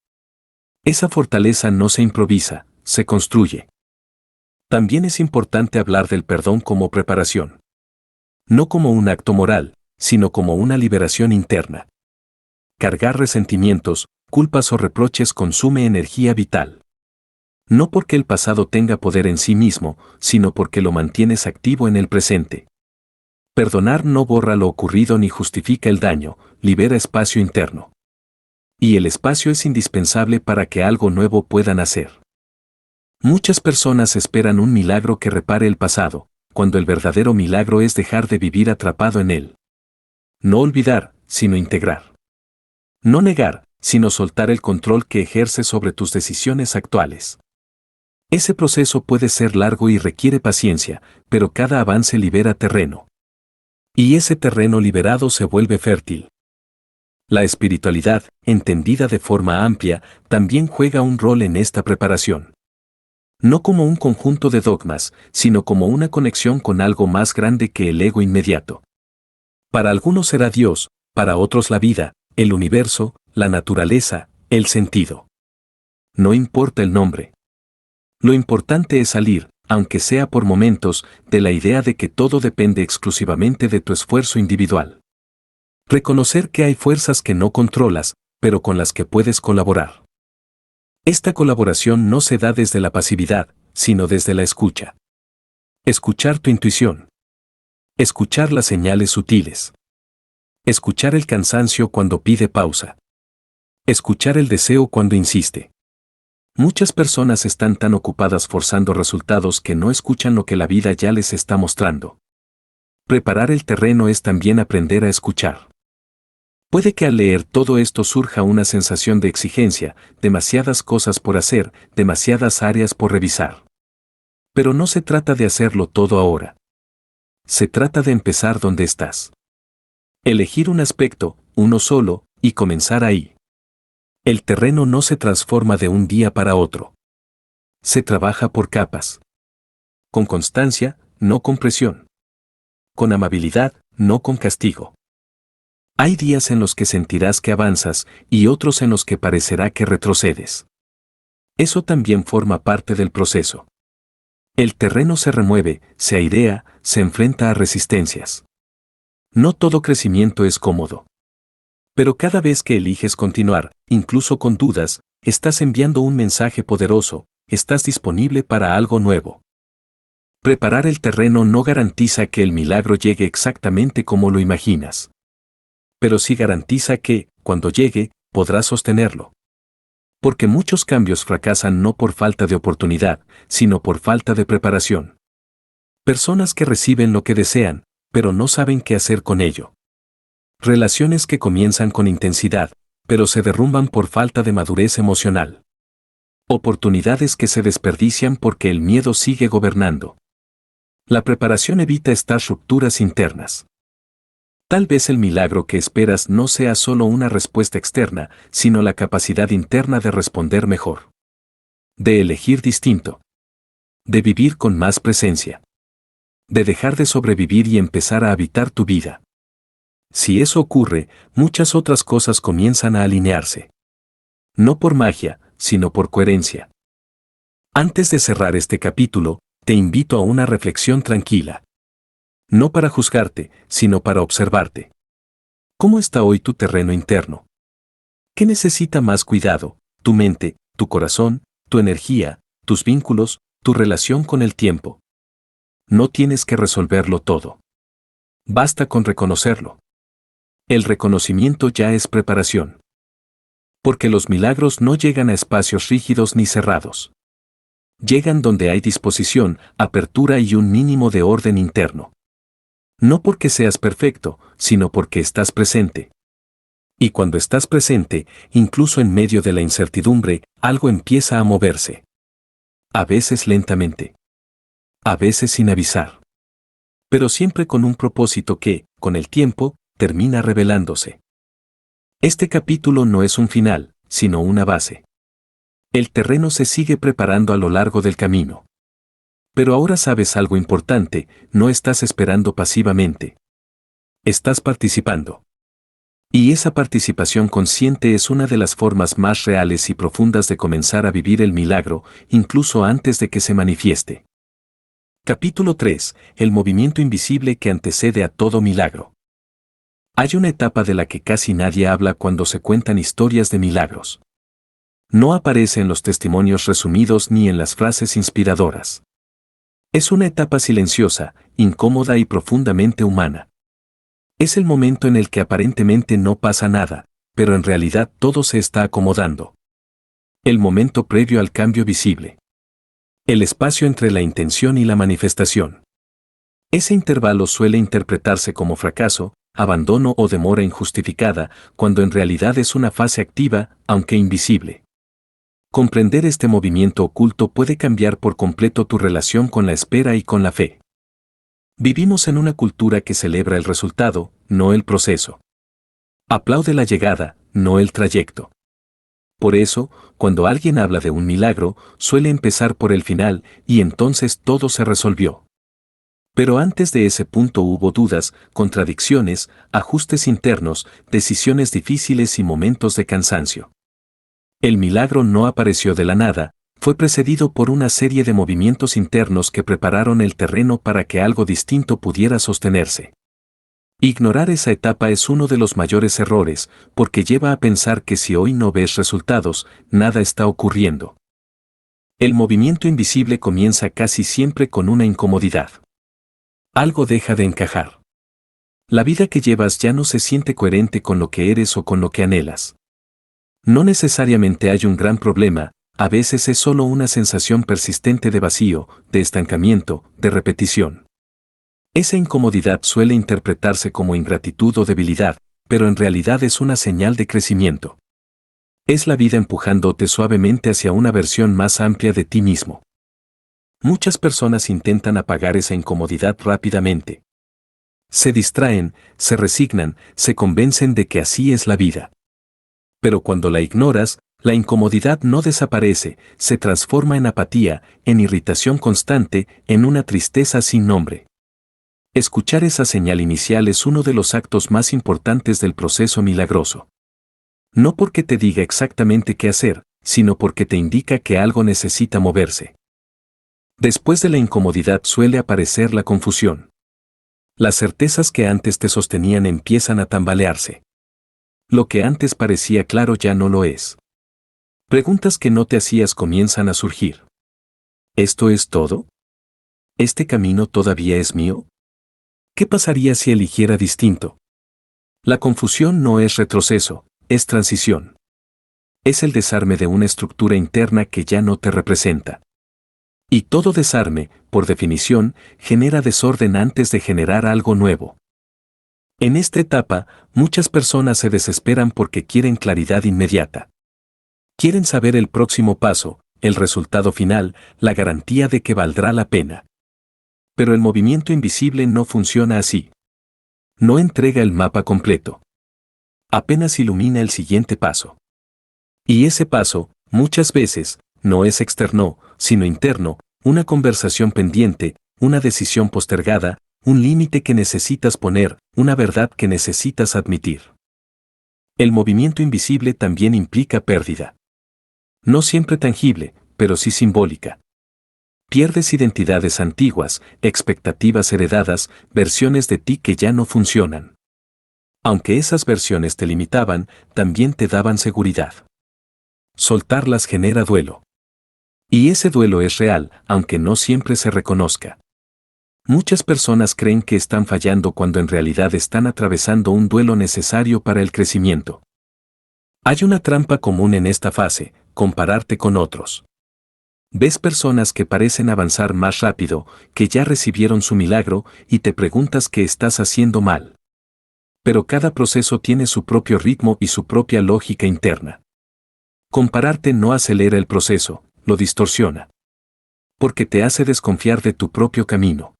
Esa fortaleza no se improvisa, se construye. También es importante hablar del perdón como preparación. No como un acto moral, sino como una liberación interna. Cargar resentimientos, culpas o reproches consume energía vital. No porque el pasado tenga poder en sí mismo, sino porque lo mantienes activo en el presente. Perdonar no borra lo ocurrido ni justifica el daño, libera espacio interno. Y el espacio es indispensable para que algo nuevo pueda nacer. Muchas personas esperan un milagro que repare el pasado, cuando el verdadero milagro es dejar de vivir atrapado en él. No olvidar, sino integrar. No negar, sino soltar el control que ejerces sobre tus decisiones actuales. Ese proceso puede ser largo y requiere paciencia, pero cada avance libera terreno. Y ese terreno liberado se vuelve fértil. La espiritualidad, entendida de forma amplia, también juega un rol en esta preparación. No como un conjunto de dogmas, sino como una conexión con algo más grande que el ego inmediato. Para algunos será Dios, para otros la vida, el universo, la naturaleza, el sentido. No importa el nombre. Lo importante es salir, aunque sea por momentos, de la idea de que todo depende exclusivamente de tu esfuerzo individual. Reconocer que hay fuerzas que no controlas, pero con las que puedes colaborar. Esta colaboración no se da desde la pasividad, sino desde la escucha. Escuchar tu intuición. Escuchar las señales sutiles. Escuchar el cansancio cuando pide pausa. Escuchar el deseo cuando insiste. Muchas personas están tan ocupadas forzando resultados que no escuchan lo que la vida ya les está mostrando. Preparar el terreno es también aprender a escuchar. Puede que al leer todo esto surja una sensación de exigencia, demasiadas cosas por hacer, demasiadas áreas por revisar. Pero no se trata de hacerlo todo ahora. Se trata de empezar donde estás. Elegir un aspecto, uno solo, y comenzar ahí. El terreno no se transforma de un día para otro. Se trabaja por capas. Con constancia, no con presión. Con amabilidad, no con castigo. Hay días en los que sentirás que avanzas y otros en los que parecerá que retrocedes. Eso también forma parte del proceso. El terreno se remueve, se airea, se enfrenta a resistencias. No todo crecimiento es cómodo. Pero cada vez que eliges continuar, incluso con dudas, estás enviando un mensaje poderoso, estás disponible para algo nuevo. Preparar el terreno no garantiza que el milagro llegue exactamente como lo imaginas. Pero sí garantiza que, cuando llegue, podrás sostenerlo. Porque muchos cambios fracasan no por falta de oportunidad, sino por falta de preparación. Personas que reciben lo que desean, pero no saben qué hacer con ello. Relaciones que comienzan con intensidad, pero se derrumban por falta de madurez emocional. Oportunidades que se desperdician porque el miedo sigue gobernando. La preparación evita estas rupturas internas. Tal vez el milagro que esperas no sea solo una respuesta externa, sino la capacidad interna de responder mejor. De elegir distinto. De vivir con más presencia. De dejar de sobrevivir y empezar a habitar tu vida. Si eso ocurre, muchas otras cosas comienzan a alinearse. No por magia, sino por coherencia. Antes de cerrar este capítulo, te invito a una reflexión tranquila. No para juzgarte, sino para observarte. ¿Cómo está hoy tu terreno interno? ¿Qué necesita más cuidado? ¿Tu mente, tu corazón, tu energía, tus vínculos, tu relación con el tiempo? No tienes que resolverlo todo. Basta con reconocerlo. El reconocimiento ya es preparación. Porque los milagros no llegan a espacios rígidos ni cerrados. Llegan donde hay disposición, apertura y un mínimo de orden interno. No porque seas perfecto, sino porque estás presente. Y cuando estás presente, incluso en medio de la incertidumbre, algo empieza a moverse. A veces lentamente. A veces sin avisar. Pero siempre con un propósito que, con el tiempo, termina revelándose. Este capítulo no es un final, sino una base. El terreno se sigue preparando a lo largo del camino. Pero ahora sabes algo importante, no estás esperando pasivamente. Estás participando. Y esa participación consciente es una de las formas más reales y profundas de comenzar a vivir el milagro, incluso antes de que se manifieste. Capítulo 3. El movimiento invisible que antecede a todo milagro. Hay una etapa de la que casi nadie habla cuando se cuentan historias de milagros. No aparece en los testimonios resumidos ni en las frases inspiradoras. Es una etapa silenciosa, incómoda y profundamente humana. Es el momento en el que aparentemente no pasa nada, pero en realidad todo se está acomodando. El momento previo al cambio visible. El espacio entre la intención y la manifestación. Ese intervalo suele interpretarse como fracaso, abandono o demora injustificada, cuando en realidad es una fase activa, aunque invisible. Comprender este movimiento oculto puede cambiar por completo tu relación con la espera y con la fe. Vivimos en una cultura que celebra el resultado, no el proceso. Aplaude la llegada, no el trayecto. Por eso, cuando alguien habla de un milagro, suele empezar por el final, y entonces todo se resolvió. Pero antes de ese punto hubo dudas, contradicciones, ajustes internos, decisiones difíciles y momentos de cansancio. El milagro no apareció de la nada, fue precedido por una serie de movimientos internos que prepararon el terreno para que algo distinto pudiera sostenerse. Ignorar esa etapa es uno de los mayores errores, porque lleva a pensar que si hoy no ves resultados, nada está ocurriendo. El movimiento invisible comienza casi siempre con una incomodidad. Algo deja de encajar. La vida que llevas ya no se siente coherente con lo que eres o con lo que anhelas. No necesariamente hay un gran problema, a veces es solo una sensación persistente de vacío, de estancamiento, de repetición. Esa incomodidad suele interpretarse como ingratitud o debilidad, pero en realidad es una señal de crecimiento. Es la vida empujándote suavemente hacia una versión más amplia de ti mismo. Muchas personas intentan apagar esa incomodidad rápidamente. Se distraen, se resignan, se convencen de que así es la vida. Pero cuando la ignoras, la incomodidad no desaparece, se transforma en apatía, en irritación constante, en una tristeza sin nombre. Escuchar esa señal inicial es uno de los actos más importantes del proceso milagroso. No porque te diga exactamente qué hacer, sino porque te indica que algo necesita moverse. Después de la incomodidad suele aparecer la confusión. Las certezas que antes te sostenían empiezan a tambalearse. Lo que antes parecía claro ya no lo es. Preguntas que no te hacías comienzan a surgir. ¿Esto es todo? ¿Este camino todavía es mío? ¿Qué pasaría si eligiera distinto? La confusión no es retroceso, es transición. Es el desarme de una estructura interna que ya no te representa. Y todo desarme, por definición, genera desorden antes de generar algo nuevo. En esta etapa, muchas personas se desesperan porque quieren claridad inmediata. Quieren saber el próximo paso, el resultado final, la garantía de que valdrá la pena. Pero el movimiento invisible no funciona así. No entrega el mapa completo. Apenas ilumina el siguiente paso. Y ese paso, muchas veces, no es externo, sino interno, una conversación pendiente, una decisión postergada, un límite que necesitas poner, una verdad que necesitas admitir. El movimiento invisible también implica pérdida. No siempre tangible, pero sí simbólica. Pierdes identidades antiguas, expectativas heredadas, versiones de ti que ya no funcionan. Aunque esas versiones te limitaban, también te daban seguridad. Soltarlas genera duelo. Y ese duelo es real, aunque no siempre se reconozca. Muchas personas creen que están fallando cuando en realidad están atravesando un duelo necesario para el crecimiento. Hay una trampa común en esta fase: compararte con otros. Ves personas que parecen avanzar más rápido, que ya recibieron su milagro, y te preguntas qué estás haciendo mal. Pero cada proceso tiene su propio ritmo y su propia lógica interna. Compararte no acelera el proceso, lo distorsiona. Porque te hace desconfiar de tu propio camino.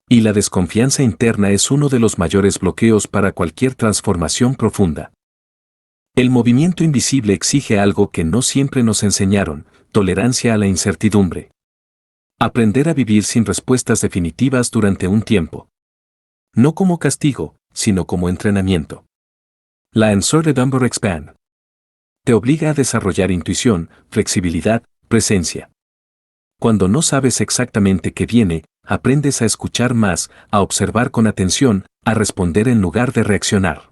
Y la desconfianza interna es uno de los mayores bloqueos para cualquier transformación profunda. El movimiento invisible exige algo que no siempre nos enseñaron: tolerancia a la incertidumbre. Aprender a vivir sin respuestas definitivas durante un tiempo. No como castigo, sino como entrenamiento. La Answer the Dumber Expand te obliga a desarrollar intuición, flexibilidad, presencia. Cuando no sabes exactamente qué viene, aprendes a escuchar más, a observar con atención, a responder en lugar de reaccionar.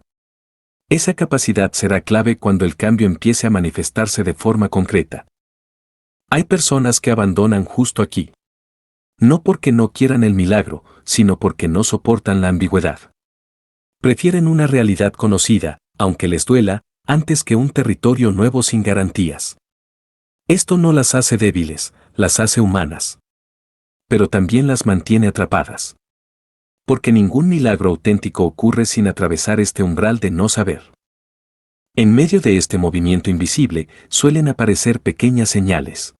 Esa capacidad será clave cuando el cambio empiece a manifestarse de forma concreta. Hay personas que abandonan justo aquí. No porque no quieran el milagro, sino porque no soportan la ambigüedad. Prefieren una realidad conocida, aunque les duela, antes que un territorio nuevo sin garantías. Esto no las hace débiles, las hace humanas. Pero también las mantiene atrapadas. Porque ningún milagro auténtico ocurre sin atravesar este umbral de no saber. En medio de este movimiento invisible, suelen aparecer pequeñas señales.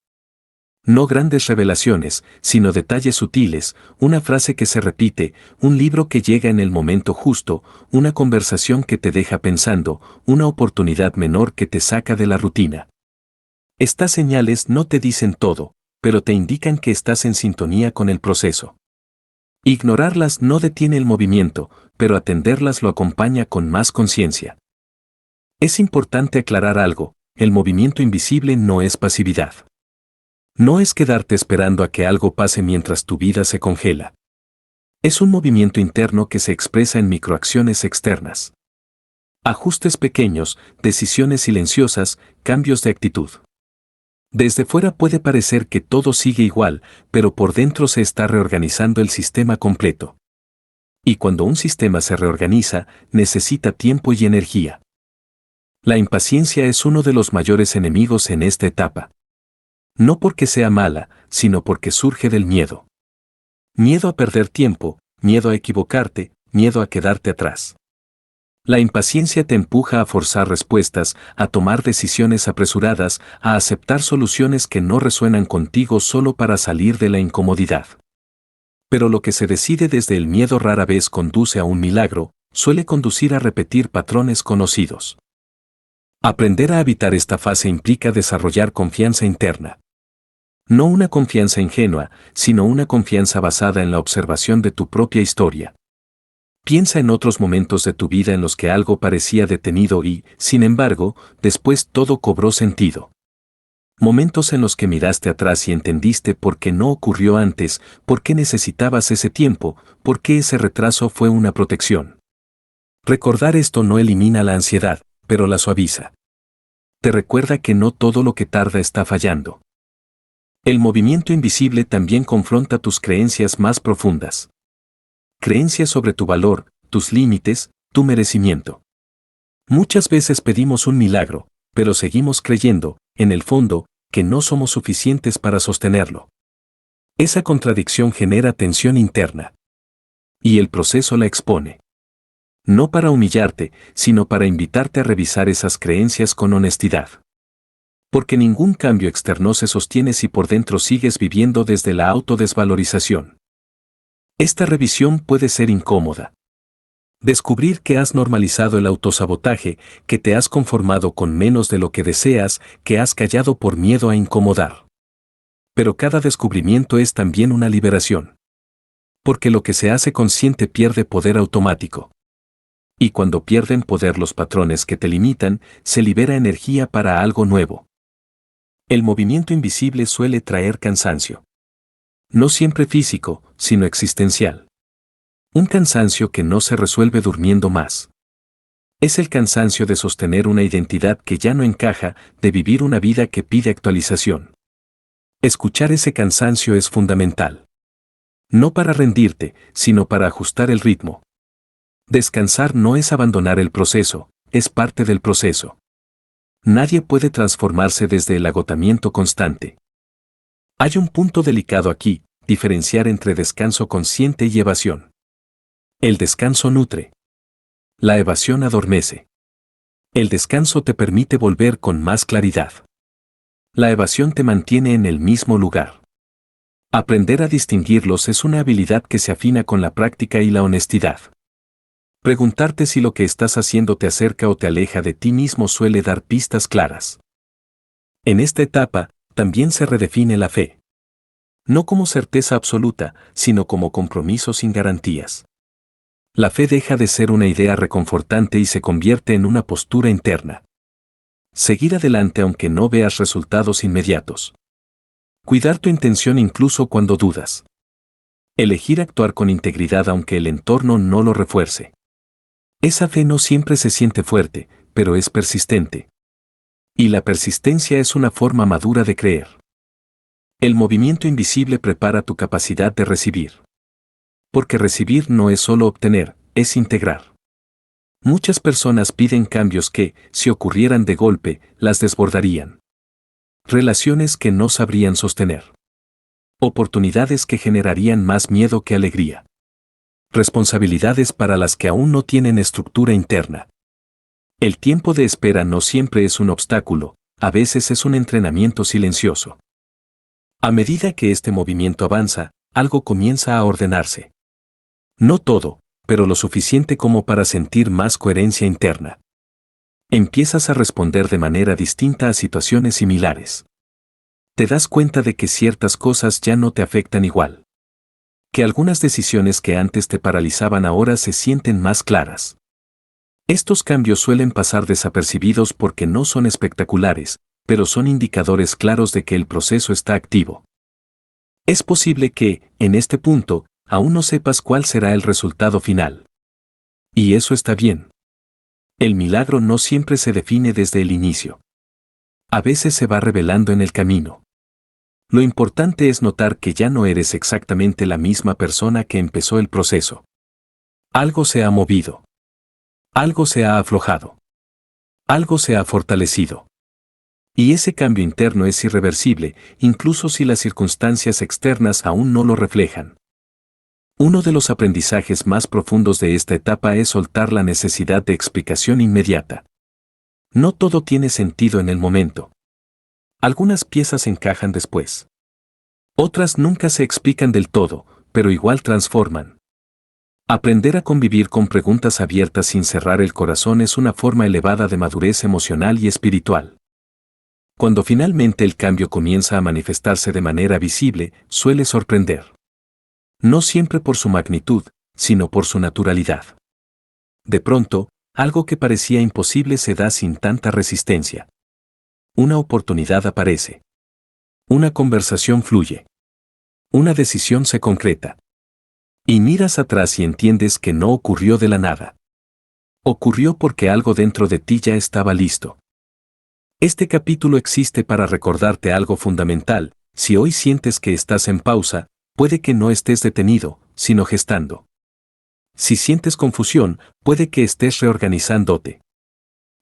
No grandes revelaciones, sino detalles sutiles, una frase que se repite, un libro que llega en el momento justo, una conversación que te deja pensando, una oportunidad menor que te saca de la rutina. Estas señales no te dicen todo, pero te indican que estás en sintonía con el proceso. Ignorarlas no detiene el movimiento, pero atenderlas lo acompaña con más conciencia. Es importante aclarar algo: el movimiento invisible no es pasividad. No es quedarte esperando a que algo pase mientras tu vida se congela. Es un movimiento interno que se expresa en microacciones externas. Ajustes pequeños, decisiones silenciosas, cambios de actitud. Desde fuera puede parecer que todo sigue igual, pero por dentro se está reorganizando el sistema completo. Y cuando un sistema se reorganiza, necesita tiempo y energía. La impaciencia es uno de los mayores enemigos en esta etapa. No porque sea mala, sino porque surge del miedo. Miedo a perder tiempo, miedo a equivocarte, miedo a quedarte atrás. La impaciencia te empuja a forzar respuestas, a tomar decisiones apresuradas, a aceptar soluciones que no resuenan contigo solo para salir de la incomodidad. Pero lo que se decide desde el miedo rara vez conduce a un milagro, suele conducir a repetir patrones conocidos. Aprender a habitar esta fase implica desarrollar confianza interna. No una confianza ingenua, sino una confianza basada en la observación de tu propia historia. Piensa en otros momentos de tu vida en los que algo parecía detenido y, sin embargo, después todo cobró sentido. Momentos en los que miraste atrás y entendiste por qué no ocurrió antes, por qué necesitabas ese tiempo, por qué ese retraso fue una protección. Recordar esto no elimina la ansiedad, pero la suaviza. te recuerda que no todo lo que tarda está fallando. El movimiento invisible también confronta tus creencias más profundas. Creencias sobre tu valor, tus límites, tu merecimiento. Muchas veces pedimos un milagro, pero seguimos creyendo, en el fondo, que no somos suficientes para sostenerlo. Esa contradicción genera tensión interna. Y el proceso la expone. No para humillarte, sino para invitarte a revisar esas creencias con honestidad. Porque ningún cambio externo se sostiene si por dentro sigues viviendo desde la autodesvalorización. Esta revisión puede ser incómoda. Descubrir que has normalizado el autosabotaje, que te has conformado con menos de lo que deseas, que has callado por miedo a incomodar. Pero cada descubrimiento es también una liberación. Porque lo que se hace consciente pierde poder automático. Y cuando pierden poder los patrones que te limitan, se libera energía para algo nuevo. El movimiento invisible suele traer cansancio. No siempre físico, sino existencial. Un cansancio que no se resuelve durmiendo más. Es el cansancio de sostener una identidad que ya no encaja, de vivir una vida que pide actualización. Escuchar ese cansancio es fundamental. No para rendirte, sino para ajustar el ritmo. Descansar no es abandonar el proceso, es parte del proceso. Nadie puede transformarse desde el agotamiento constante. Hay un punto delicado aquí, diferenciar entre descanso consciente y evasión. El descanso nutre. La evasión adormece. El descanso te permite volver con más claridad. La evasión te mantiene en el mismo lugar. Aprender a distinguirlos es una habilidad que se afina con la práctica y la honestidad. Preguntarte si lo que estás haciendo te acerca o te aleja de ti mismo suele dar pistas claras. En esta etapa, también se redefine la fe. No como certeza absoluta, sino como compromiso sin garantías. La fe deja de ser una idea reconfortante y se convierte en una postura interna. Seguir adelante aunque no veas resultados inmediatos. Cuidar tu intención incluso cuando dudas. Elegir actuar con integridad aunque el entorno no lo refuerce. Esa fe no siempre se siente fuerte, pero es persistente. Y la persistencia es una forma madura de creer. El movimiento invisible prepara tu capacidad de recibir. Porque recibir no es solo obtener, es integrar. Muchas personas piden cambios que, si ocurrieran de golpe, las desbordarían. Relaciones que no sabrían sostener. Oportunidades que generarían más miedo que alegría. Responsabilidades para las que aún no tienen estructura interna. El tiempo de espera no siempre es un obstáculo, a veces es un entrenamiento silencioso. A medida que este movimiento avanza, algo comienza a ordenarse. No todo, pero lo suficiente como para sentir más coherencia interna. Empiezas a responder de manera distinta a situaciones similares. Te das cuenta de que ciertas cosas ya no te afectan igual. Que algunas decisiones que antes te paralizaban ahora se sienten más claras. Estos cambios suelen pasar desapercibidos porque no son espectaculares, pero son indicadores claros de que el proceso está activo. Es posible que, en este punto, aún no sepas cuál será el resultado final. Y eso está bien. El milagro no siempre se define desde el inicio. A veces se va revelando en el camino. Lo importante es notar que ya no eres exactamente la misma persona que empezó el proceso. Algo se ha movido. Algo se ha aflojado. Algo se ha fortalecido. Y ese cambio interno es irreversible, incluso si las circunstancias externas aún no lo reflejan. Uno de los aprendizajes más profundos de esta etapa es soltar la necesidad de explicación inmediata. No todo tiene sentido en el momento. Algunas piezas encajan después. Otras nunca se explican del todo, pero igual transforman. Aprender a convivir con preguntas abiertas sin cerrar el corazón es una forma elevada de madurez emocional y espiritual. Cuando finalmente el cambio comienza a manifestarse de manera visible, suele sorprender. No siempre por su magnitud, sino por su naturalidad. De pronto, algo que parecía imposible se da sin tanta resistencia. Una oportunidad aparece. Una conversación fluye. Una decisión se concreta. Y miras atrás y entiendes que no ocurrió de la nada. Ocurrió porque algo dentro de ti ya estaba listo. Este capítulo existe para recordarte algo fundamental. Si hoy sientes que estás en pausa, puede que no estés detenido, sino gestando. Si sientes confusión, puede que estés reorganizándote.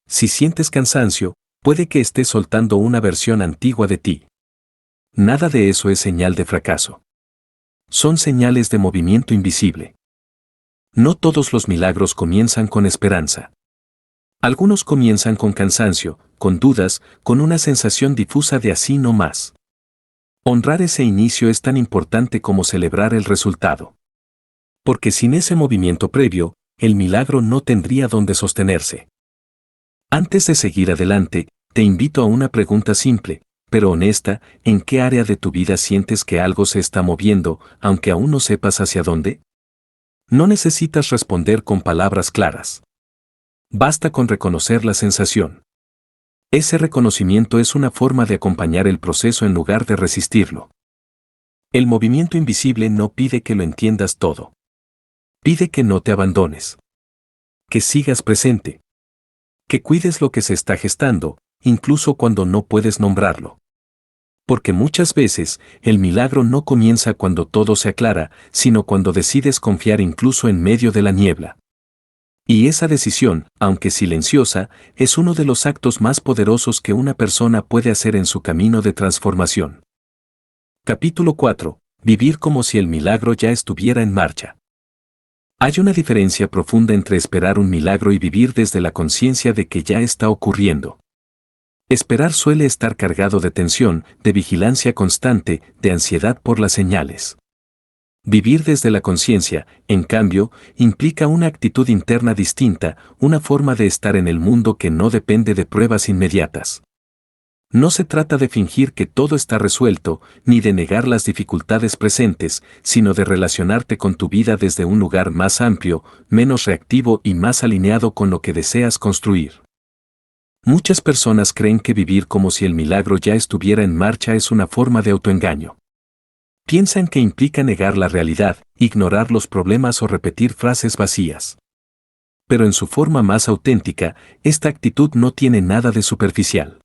Si sientes cansancio, puede que estés soltando una versión antigua de ti. Nada de eso es señal de fracaso. Son señales de movimiento invisible. No todos los milagros comienzan con esperanza. Algunos comienzan con cansancio, con dudas, con una sensación difusa de así no más. Honrar ese inicio es tan importante como celebrar el resultado. Porque sin ese movimiento previo, el milagro no tendría dónde sostenerse. Antes de seguir adelante, te invito a una pregunta simple, pero honesta: ¿en qué área de tu vida sientes que algo se está moviendo, aunque aún no sepas hacia dónde? No necesitas responder con palabras claras. Basta con reconocer la sensación. Ese reconocimiento es una forma de acompañar el proceso en lugar de resistirlo. El movimiento invisible no pide que lo entiendas todo. Pide que no te abandones. Que sigas presente. Que cuides lo que se está gestando, incluso cuando no puedes nombrarlo. Porque muchas veces, el milagro no comienza cuando todo se aclara, sino cuando decides confiar incluso en medio de la niebla. Y esa decisión, aunque silenciosa, es uno de los actos más poderosos que una persona puede hacer en su camino de transformación. Capítulo 4. Vivir como si el milagro ya estuviera en marcha. Hay una diferencia profunda entre esperar un milagro y vivir desde la conciencia de que ya está ocurriendo. Esperar suele estar cargado de tensión, de vigilancia constante, de ansiedad por las señales. Vivir desde la conciencia, en cambio, implica una actitud interna distinta, una forma de estar en el mundo que no depende de pruebas inmediatas. No se trata de fingir que todo está resuelto, ni de negar las dificultades presentes, sino de relacionarte con tu vida desde un lugar más amplio, menos reactivo y más alineado con lo que deseas construir. Muchas personas creen que vivir como si el milagro ya estuviera en marcha es una forma de autoengaño. Piensan que implica negar la realidad, ignorar los problemas o repetir frases vacías. Pero en su forma más auténtica, esta actitud no tiene nada de superficial.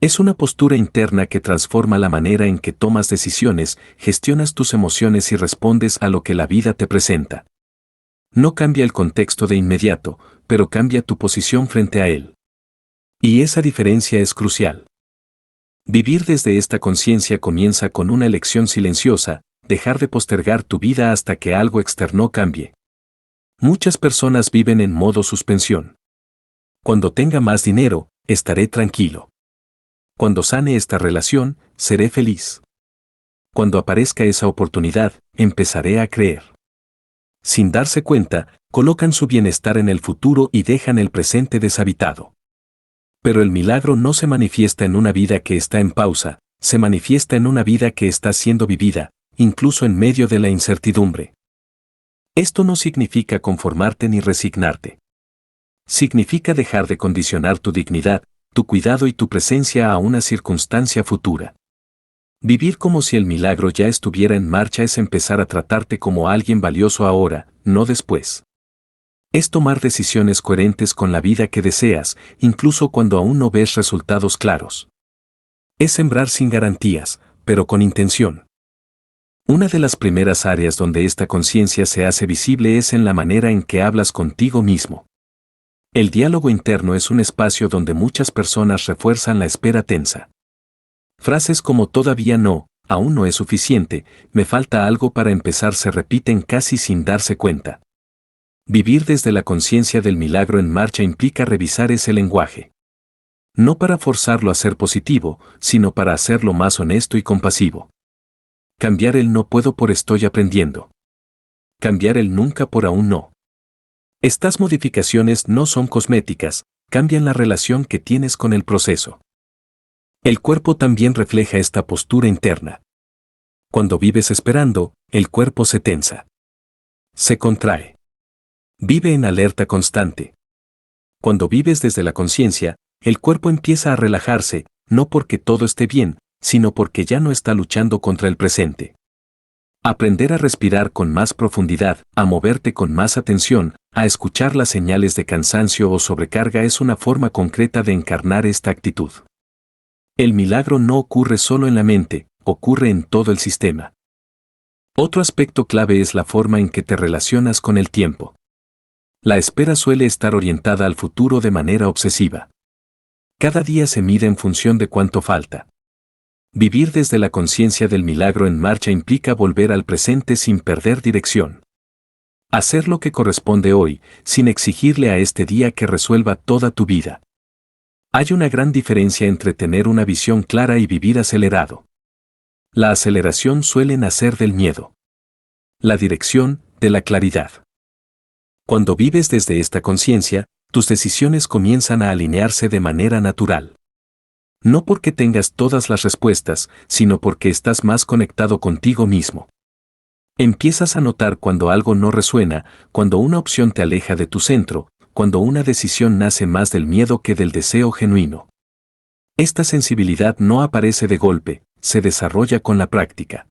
Es una postura interna que transforma la manera en que tomas decisiones, gestionas tus emociones y respondes a lo que la vida te presenta. No cambia el contexto de inmediato, pero cambia tu posición frente a él. Y esa diferencia es crucial. Vivir desde esta conciencia comienza con una elección silenciosa: dejar de postergar tu vida hasta que algo externo cambie. Muchas personas viven en modo suspensión. Cuando tenga más dinero, estaré tranquilo. Cuando sane esta relación, seré feliz. Cuando aparezca esa oportunidad, empezaré a creer. Sin darse cuenta, colocan su bienestar en el futuro y dejan el presente deshabitado. Pero el milagro no se manifiesta en una vida que está en pausa, se manifiesta en una vida que está siendo vivida, incluso en medio de la incertidumbre. Esto no significa conformarte ni resignarte. Significa dejar de condicionar tu dignidad, tu cuidado y tu presencia a una circunstancia futura. Vivir como si el milagro ya estuviera en marcha es empezar a tratarte como alguien valioso ahora, no después. Es tomar decisiones coherentes con la vida que deseas, incluso cuando aún no ves resultados claros. Es sembrar sin garantías, pero con intención. Una de las primeras áreas donde esta conciencia se hace visible es en la manera en que hablas contigo mismo. El diálogo interno es un espacio donde muchas personas refuerzan la espera tensa. Frases como todavía no, aún no es suficiente, me falta algo para empezar se repiten casi sin darse cuenta. Vivir desde la conciencia del milagro en marcha implica revisar ese lenguaje. No para forzarlo a ser positivo, sino para hacerlo más honesto y compasivo. Cambiar el no puedo por estoy aprendiendo. Cambiar el nunca por aún no. Estas modificaciones no son cosméticas, cambian la relación que tienes con el proceso. El cuerpo también refleja esta postura interna. Cuando vives esperando, el cuerpo se tensa. Se contrae. Vive en alerta constante. Cuando vives desde la conciencia, el cuerpo empieza a relajarse, no porque todo esté bien, sino porque ya no está luchando contra el presente. Aprender a respirar con más profundidad, a moverte con más atención, a escuchar las señales de cansancio o sobrecarga es una forma concreta de encarnar esta actitud. El milagro no ocurre solo en la mente, ocurre en todo el sistema. Otro aspecto clave es la forma en que te relacionas con el tiempo. La espera suele estar orientada al futuro de manera obsesiva. Cada día se mide en función de cuánto falta. Vivir desde la conciencia del milagro en marcha implica volver al presente sin perder dirección. Hacer lo que corresponde hoy, sin exigirle a este día que resuelva toda tu vida. Hay una gran diferencia entre tener una visión clara y vivir acelerado. La aceleración suele nacer del miedo. La dirección, de la claridad. Cuando vives desde esta conciencia, tus decisiones comienzan a alinearse de manera natural. No porque tengas todas las respuestas, sino porque estás más conectado contigo mismo. Empiezas a notar cuando algo no resuena, cuando una opción te aleja de tu centro, cuando una decisión nace más del miedo que del deseo genuino. Esta sensibilidad no aparece de golpe, se desarrolla con la práctica.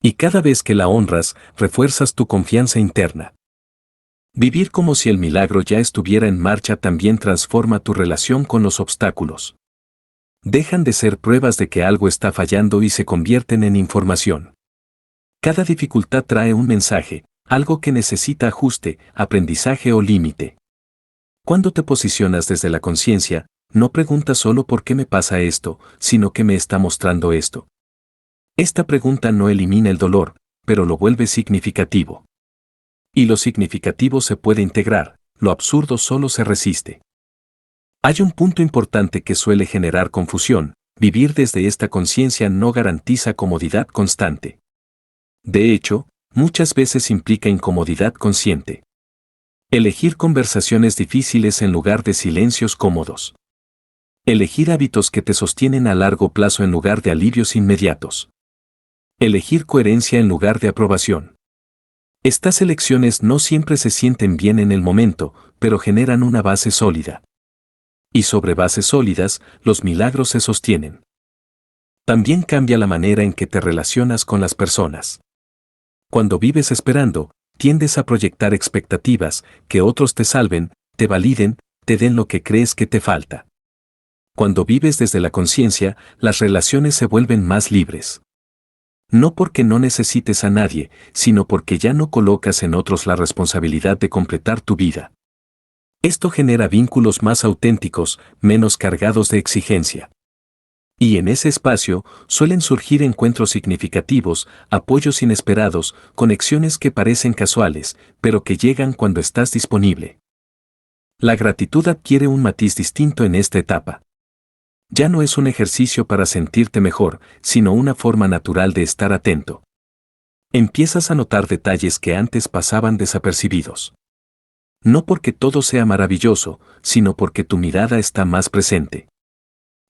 Y cada vez que la honras, refuerzas tu confianza interna. Vivir como si el milagro ya estuviera en marcha también transforma tu relación con los obstáculos. Dejan de ser pruebas de que algo está fallando y se convierten en información. Cada dificultad trae un mensaje, algo que necesita ajuste, aprendizaje o límite. Cuando te posicionas desde la conciencia, no preguntas solo por qué me pasa esto, sino qué me está mostrando esto. Esta pregunta no elimina el dolor, pero lo vuelve significativo. Y lo significativo se puede integrar, lo absurdo solo se resiste. Hay un punto importante que suele generar confusión: vivir desde esta conciencia no garantiza comodidad constante. De hecho, muchas veces implica incomodidad consciente. Elegir conversaciones difíciles en lugar de silencios cómodos. Elegir hábitos que te sostienen a largo plazo en lugar de alivios inmediatos. Elegir coherencia en lugar de aprobación. Estas elecciones no siempre se sienten bien en el momento, pero generan una base sólida. Y sobre bases sólidas, los milagros se sostienen. También cambia la manera en que te relacionas con las personas. Cuando vives esperando, tiendes a proyectar expectativas, que otros te salven, te validen, te den lo que crees que te falta. Cuando vives desde la conciencia, las relaciones se vuelven más libres. No porque no necesites a nadie, sino porque ya no colocas en otros la responsabilidad de completar tu vida. Esto genera vínculos más auténticos, menos cargados de exigencia. Y en ese espacio suelen surgir encuentros significativos, apoyos inesperados, conexiones que parecen casuales, pero que llegan cuando estás disponible. La gratitud adquiere un matiz distinto en esta etapa. Ya no es un ejercicio para sentirte mejor, sino una forma natural de estar atento. Empiezas a notar detalles que antes pasaban desapercibidos. No porque todo sea maravilloso, sino porque tu mirada está más presente.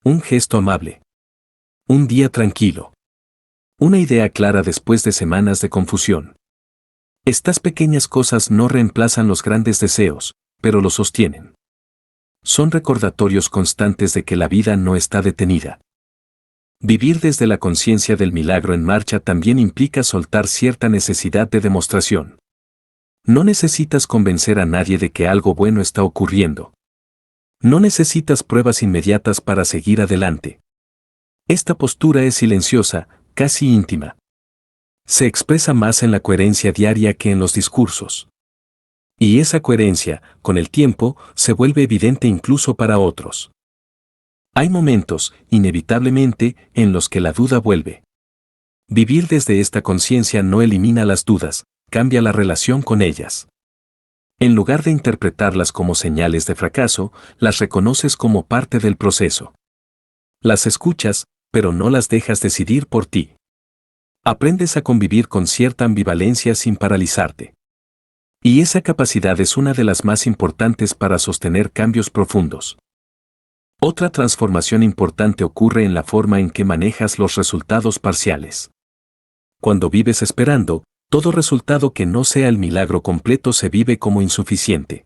Un gesto amable. Un día tranquilo. Una idea clara después de semanas de confusión. Estas pequeñas cosas no reemplazan los grandes deseos, pero los sostienen. Son recordatorios constantes de que la vida no está detenida. Vivir desde la conciencia del milagro en marcha también implica soltar cierta necesidad de demostración. No necesitas convencer a nadie de que algo bueno está ocurriendo. No necesitas pruebas inmediatas para seguir adelante. Esta postura es silenciosa, casi íntima. Se expresa más en la coherencia diaria que en los discursos. Y esa coherencia, con el tiempo, se vuelve evidente incluso para otros. Hay momentos, inevitablemente, en los que la duda vuelve. Vivir desde esta conciencia no elimina las dudas, cambia la relación con ellas. En lugar de interpretarlas como señales de fracaso, las reconoces como parte del proceso. Las escuchas, pero no las dejas decidir por ti. Aprendes a convivir con cierta ambivalencia sin paralizarte. Y esa capacidad es una de las más importantes para sostener cambios profundos. Otra transformación importante ocurre en la forma en que manejas los resultados parciales. Cuando vives esperando, todo resultado que no sea el milagro completo se vive como insuficiente.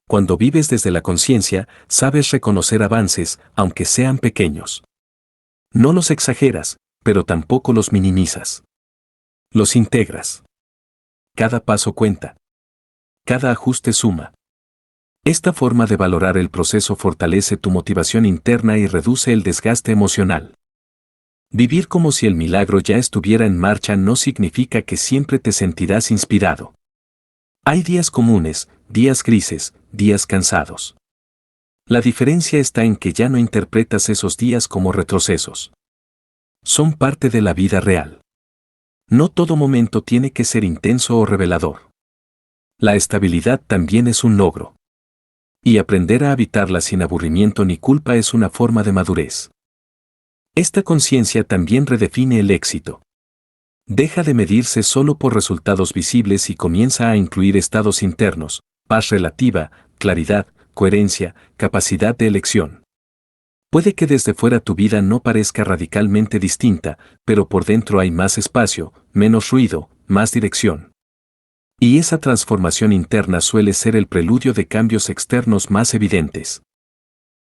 Cuando vives desde la conciencia, sabes reconocer avances, aunque sean pequeños. No los exageras, pero tampoco los minimizas. Los integras. Cada paso cuenta. cada ajuste suma. Esta forma de valorar el proceso fortalece tu motivación interna y reduce el desgaste emocional. Vivir como si el milagro ya estuviera en marcha no significa que siempre te sentirás inspirado. Hay días comunes, días grises, días cansados. La diferencia está en que ya no interpretas esos días como retrocesos. Son parte de la vida real. No todo momento tiene que ser intenso o revelador. La estabilidad también es un logro. Y aprender a habitarla sin aburrimiento ni culpa es una forma de madurez. Esta conciencia también redefine el éxito. Deja de medirse solo por resultados visibles y comienza a incluir estados internos, paz relativa, claridad, coherencia, capacidad de elección. Puede que desde fuera tu vida no parezca radicalmente distinta, pero por dentro hay más espacio, menos ruido, más dirección. Y esa transformación interna suele ser el preludio de cambios externos más evidentes.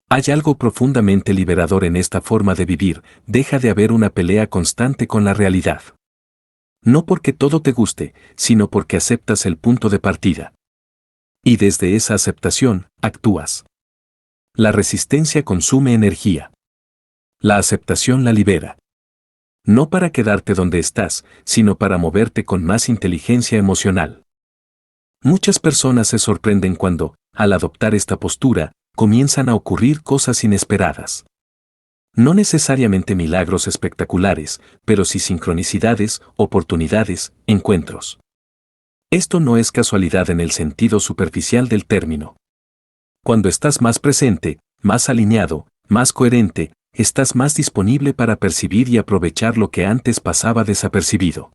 Hay algo profundamente liberador en esta forma de vivir, deja de haber una pelea constante con la realidad. No porque todo te guste, sino porque aceptas el punto de partida. Y desde esa aceptación, actúas. La resistencia consume energía. La aceptación la libera. No para quedarte donde estás, sino para moverte con más inteligencia emocional. Muchas personas se sorprenden cuando, al adoptar esta postura, comienzan a ocurrir cosas inesperadas. No necesariamente milagros espectaculares, pero sí sincronicidades, oportunidades, encuentros. Esto no es casualidad en el sentido superficial del término. Cuando estás más presente, más alineado, más coherente, estás más disponible para percibir y aprovechar lo que antes pasaba desapercibido.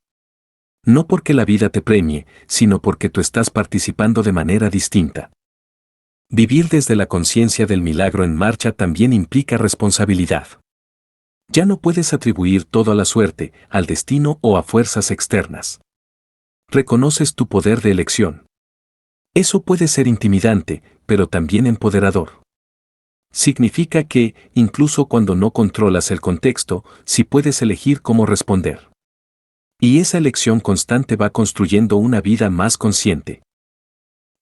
No porque la vida te premie, sino porque tú estás participando de manera distinta. Vivir desde la conciencia del milagro en marcha también implica responsabilidad. Ya no puedes atribuir todo a la suerte, al destino o a fuerzas externas. Reconoces tu poder de elección. Eso puede ser intimidante, pero también empoderador. Significa que, incluso cuando no controlas el contexto, sí puedes elegir cómo responder. Y esa elección constante va construyendo una vida más consciente.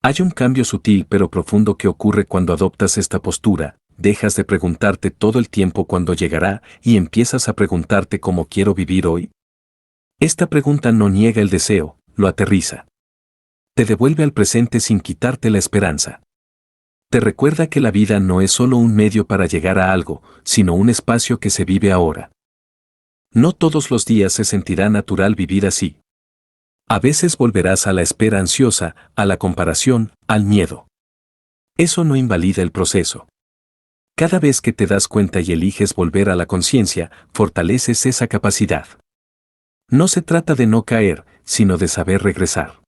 Hay un cambio sutil pero profundo que ocurre cuando adoptas esta postura, dejas de preguntarte todo el tiempo cuándo llegará y empiezas a preguntarte cómo quiero vivir hoy. Esta pregunta no niega el deseo, lo aterriza. Te devuelve al presente sin quitarte la esperanza. Te recuerda que la vida no es solo un medio para llegar a algo, sino un espacio que se vive ahora. No todos los días se sentirá natural vivir así. A veces volverás a la espera ansiosa, a la comparación, al miedo. Eso no invalida el proceso. Cada vez que te das cuenta y eliges volver a la conciencia, fortaleces esa capacidad. No se trata de no caer, sino de saber regresar.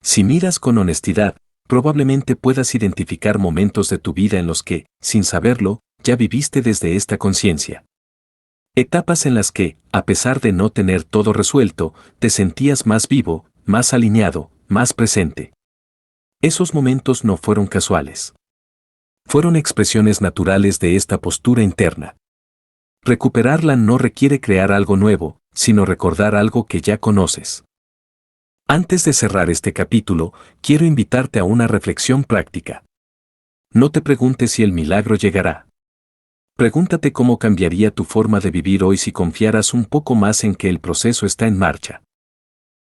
Si miras con honestidad, probablemente puedas identificar momentos de tu vida en los que, sin saberlo, ya viviste desde esta conciencia. Etapas en las que, a pesar de no tener todo resuelto, te sentías más vivo, más alineado, más presente. Esos momentos no fueron casuales. Fueron expresiones naturales de esta postura interna. Recuperarla no requiere crear algo nuevo, sino recordar algo que ya conoces. Antes de cerrar este capítulo, quiero invitarte a una reflexión práctica. No te preguntes si el milagro llegará. Pregúntate cómo cambiaría tu forma de vivir hoy si confiaras un poco más en que el proceso está en marcha.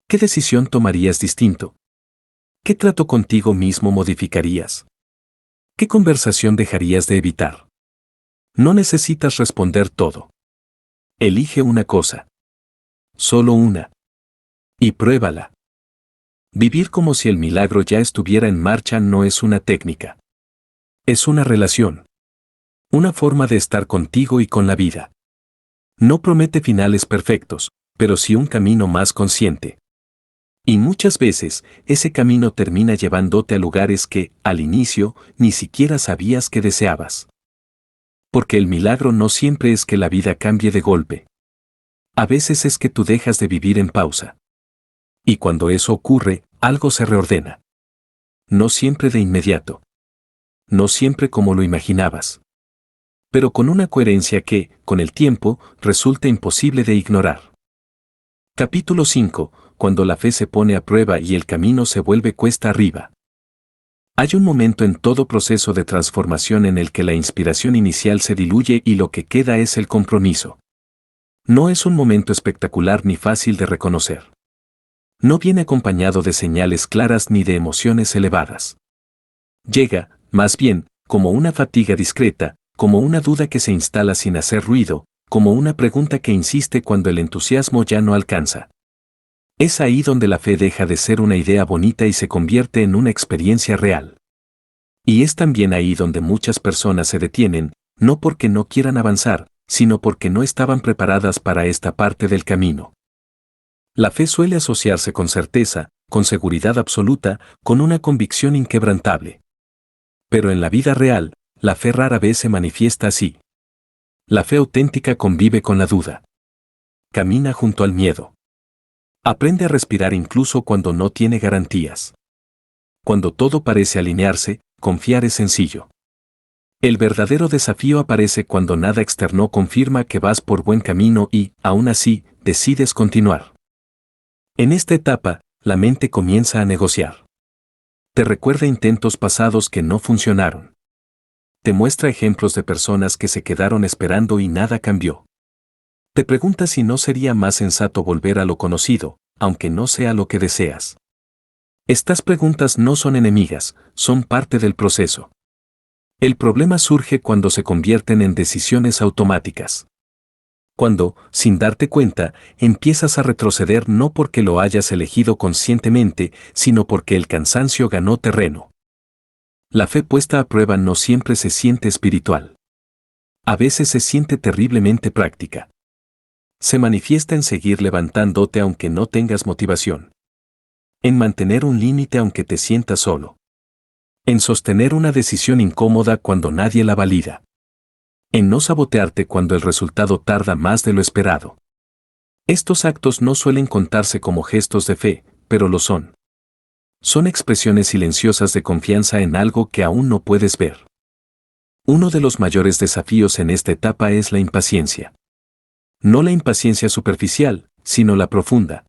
¿Qué decisión tomarías distinto? ¿Qué trato contigo mismo modificarías? ¿Qué conversación dejarías de evitar? No necesitas responder todo. Elige una cosa. Solo una. Y pruébala. Vivir como si el milagro ya estuviera en marcha no es una técnica. Es una relación. Una forma de estar contigo y con la vida. No promete finales perfectos, pero sí un camino más consciente. Y muchas veces, ese camino termina llevándote a lugares que, al inicio, ni siquiera sabías que deseabas. Porque el milagro no siempre es que la vida cambie de golpe. A veces es que tú dejas de vivir en pausa. Y cuando eso ocurre, algo se reordena. No siempre de inmediato. No siempre como lo imaginabas. Pero con una coherencia que, con el tiempo, resulta imposible de ignorar. Capítulo 5. cuando la fe se pone a prueba y el camino se vuelve cuesta arriba. Hay un momento en todo proceso de transformación en el que la inspiración inicial se diluye y lo que queda es el compromiso. No es un momento espectacular ni fácil de reconocer. No viene acompañado de señales claras ni de emociones elevadas. Llega, más bien, como una fatiga discreta, como una duda que se instala sin hacer ruido, como una pregunta que insiste cuando el entusiasmo ya no alcanza. Es ahí donde la fe deja de ser una idea bonita y se convierte en una experiencia real. Y es también ahí donde muchas personas se detienen, no porque no quieran avanzar, sino porque no estaban preparadas para esta parte del camino. La fe suele asociarse con certeza, con seguridad absoluta, con una convicción inquebrantable. Pero en la vida real, la fe rara vez se manifiesta así. La fe auténtica convive con la duda. Camina junto al miedo. Aprende a respirar incluso cuando no tiene garantías. Cuando todo parece alinearse, confiar es sencillo. El verdadero desafío aparece cuando nada externo confirma que vas por buen camino y, aún así, decides continuar. En esta etapa, la mente comienza a negociar. Te recuerda intentos pasados que no funcionaron. Te muestra ejemplos de personas que se quedaron esperando y nada cambió. Te pregunta si no sería más sensato volver a lo conocido, aunque no sea lo que deseas. Estas preguntas no son enemigas, son parte del proceso. El problema surge cuando se convierten en decisiones automáticas. Cuando, sin darte cuenta, empiezas a retroceder no porque lo hayas elegido conscientemente, sino porque el cansancio ganó terreno. La fe puesta a prueba no siempre se siente espiritual. A veces se siente terriblemente práctica. Se manifiesta en seguir levantándote aunque no tengas motivación. En mantener un límite aunque te sientas solo. En sostener una decisión incómoda cuando nadie la valida. En no sabotearte cuando el resultado tarda más de lo esperado. Estos actos no suelen contarse como gestos de fe, pero lo son. Son expresiones silenciosas de confianza en algo que aún no puedes ver. Uno de los mayores desafíos en esta etapa es la impaciencia. No la impaciencia superficial, sino la profunda.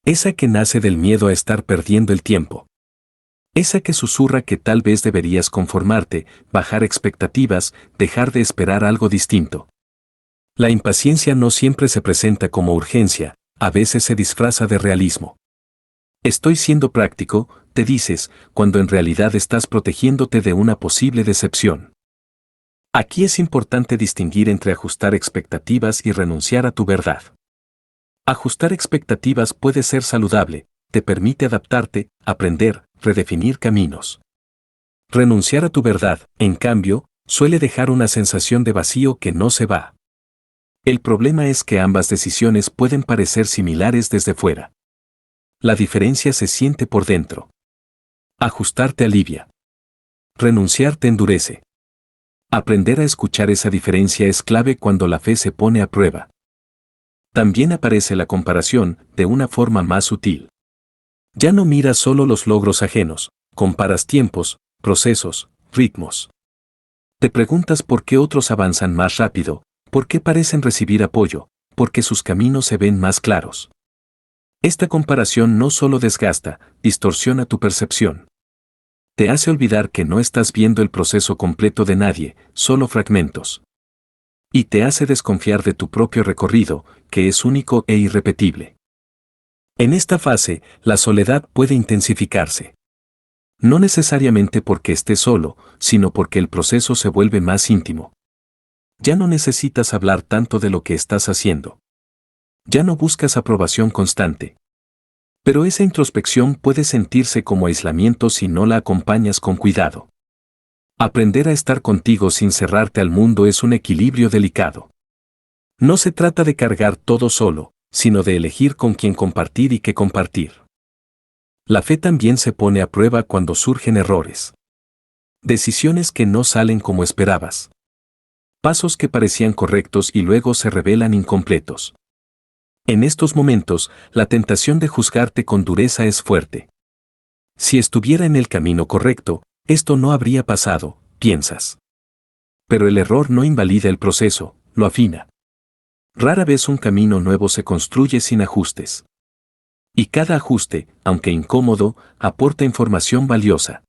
Esa que nace del miedo a estar perdiendo el tiempo. Esa que susurra que tal vez deberías conformarte, bajar expectativas, dejar de esperar algo distinto. La impaciencia no siempre se presenta como urgencia, a veces se disfraza de realismo. Estoy siendo práctico, te dices, cuando en realidad estás protegiéndote de una posible decepción. Aquí es importante distinguir entre ajustar expectativas y renunciar a tu verdad. Ajustar expectativas puede ser saludable, te permite adaptarte, aprender, redefinir caminos. Renunciar a tu verdad, en cambio, suele dejar una sensación de vacío que no se va. El problema es que ambas decisiones pueden parecer similares desde fuera. La diferencia se siente por dentro. Ajustar te alivia. Renunciar te endurece. Aprender a escuchar esa diferencia es clave cuando la fe se pone a prueba. También aparece la comparación, de una forma más sutil. Ya no miras solo los logros ajenos, comparas tiempos, procesos, ritmos. Te preguntas por qué otros avanzan más rápido, por qué parecen recibir apoyo, por qué sus caminos se ven más claros. Esta comparación no solo desgasta, distorsiona tu percepción. Te hace olvidar que no estás viendo el proceso completo de nadie, solo fragmentos. Y te hace desconfiar de tu propio recorrido, que es único e irrepetible. En esta fase, la soledad puede intensificarse. No necesariamente porque estés solo, sino porque el proceso se vuelve más íntimo. Ya no necesitas hablar tanto de lo que estás haciendo. Ya no buscas aprobación constante. Pero esa introspección puede sentirse como aislamiento si no la acompañas con cuidado. Aprender a estar contigo sin cerrarte al mundo es un equilibrio delicado. No se trata de cargar todo solo, sino de elegir con quién compartir y qué compartir. La fe también se pone a prueba cuando surgen errores. Decisiones que no salen como esperabas. Pasos que parecían correctos y luego se revelan incompletos. En estos momentos, la tentación de juzgarte con dureza es fuerte. Si estuviera en el camino correcto, esto no habría pasado, piensas. Pero el error no invalida el proceso, lo afina. Rara vez un camino nuevo se construye sin ajustes. Y cada ajuste, aunque incómodo, aporta información valiosa.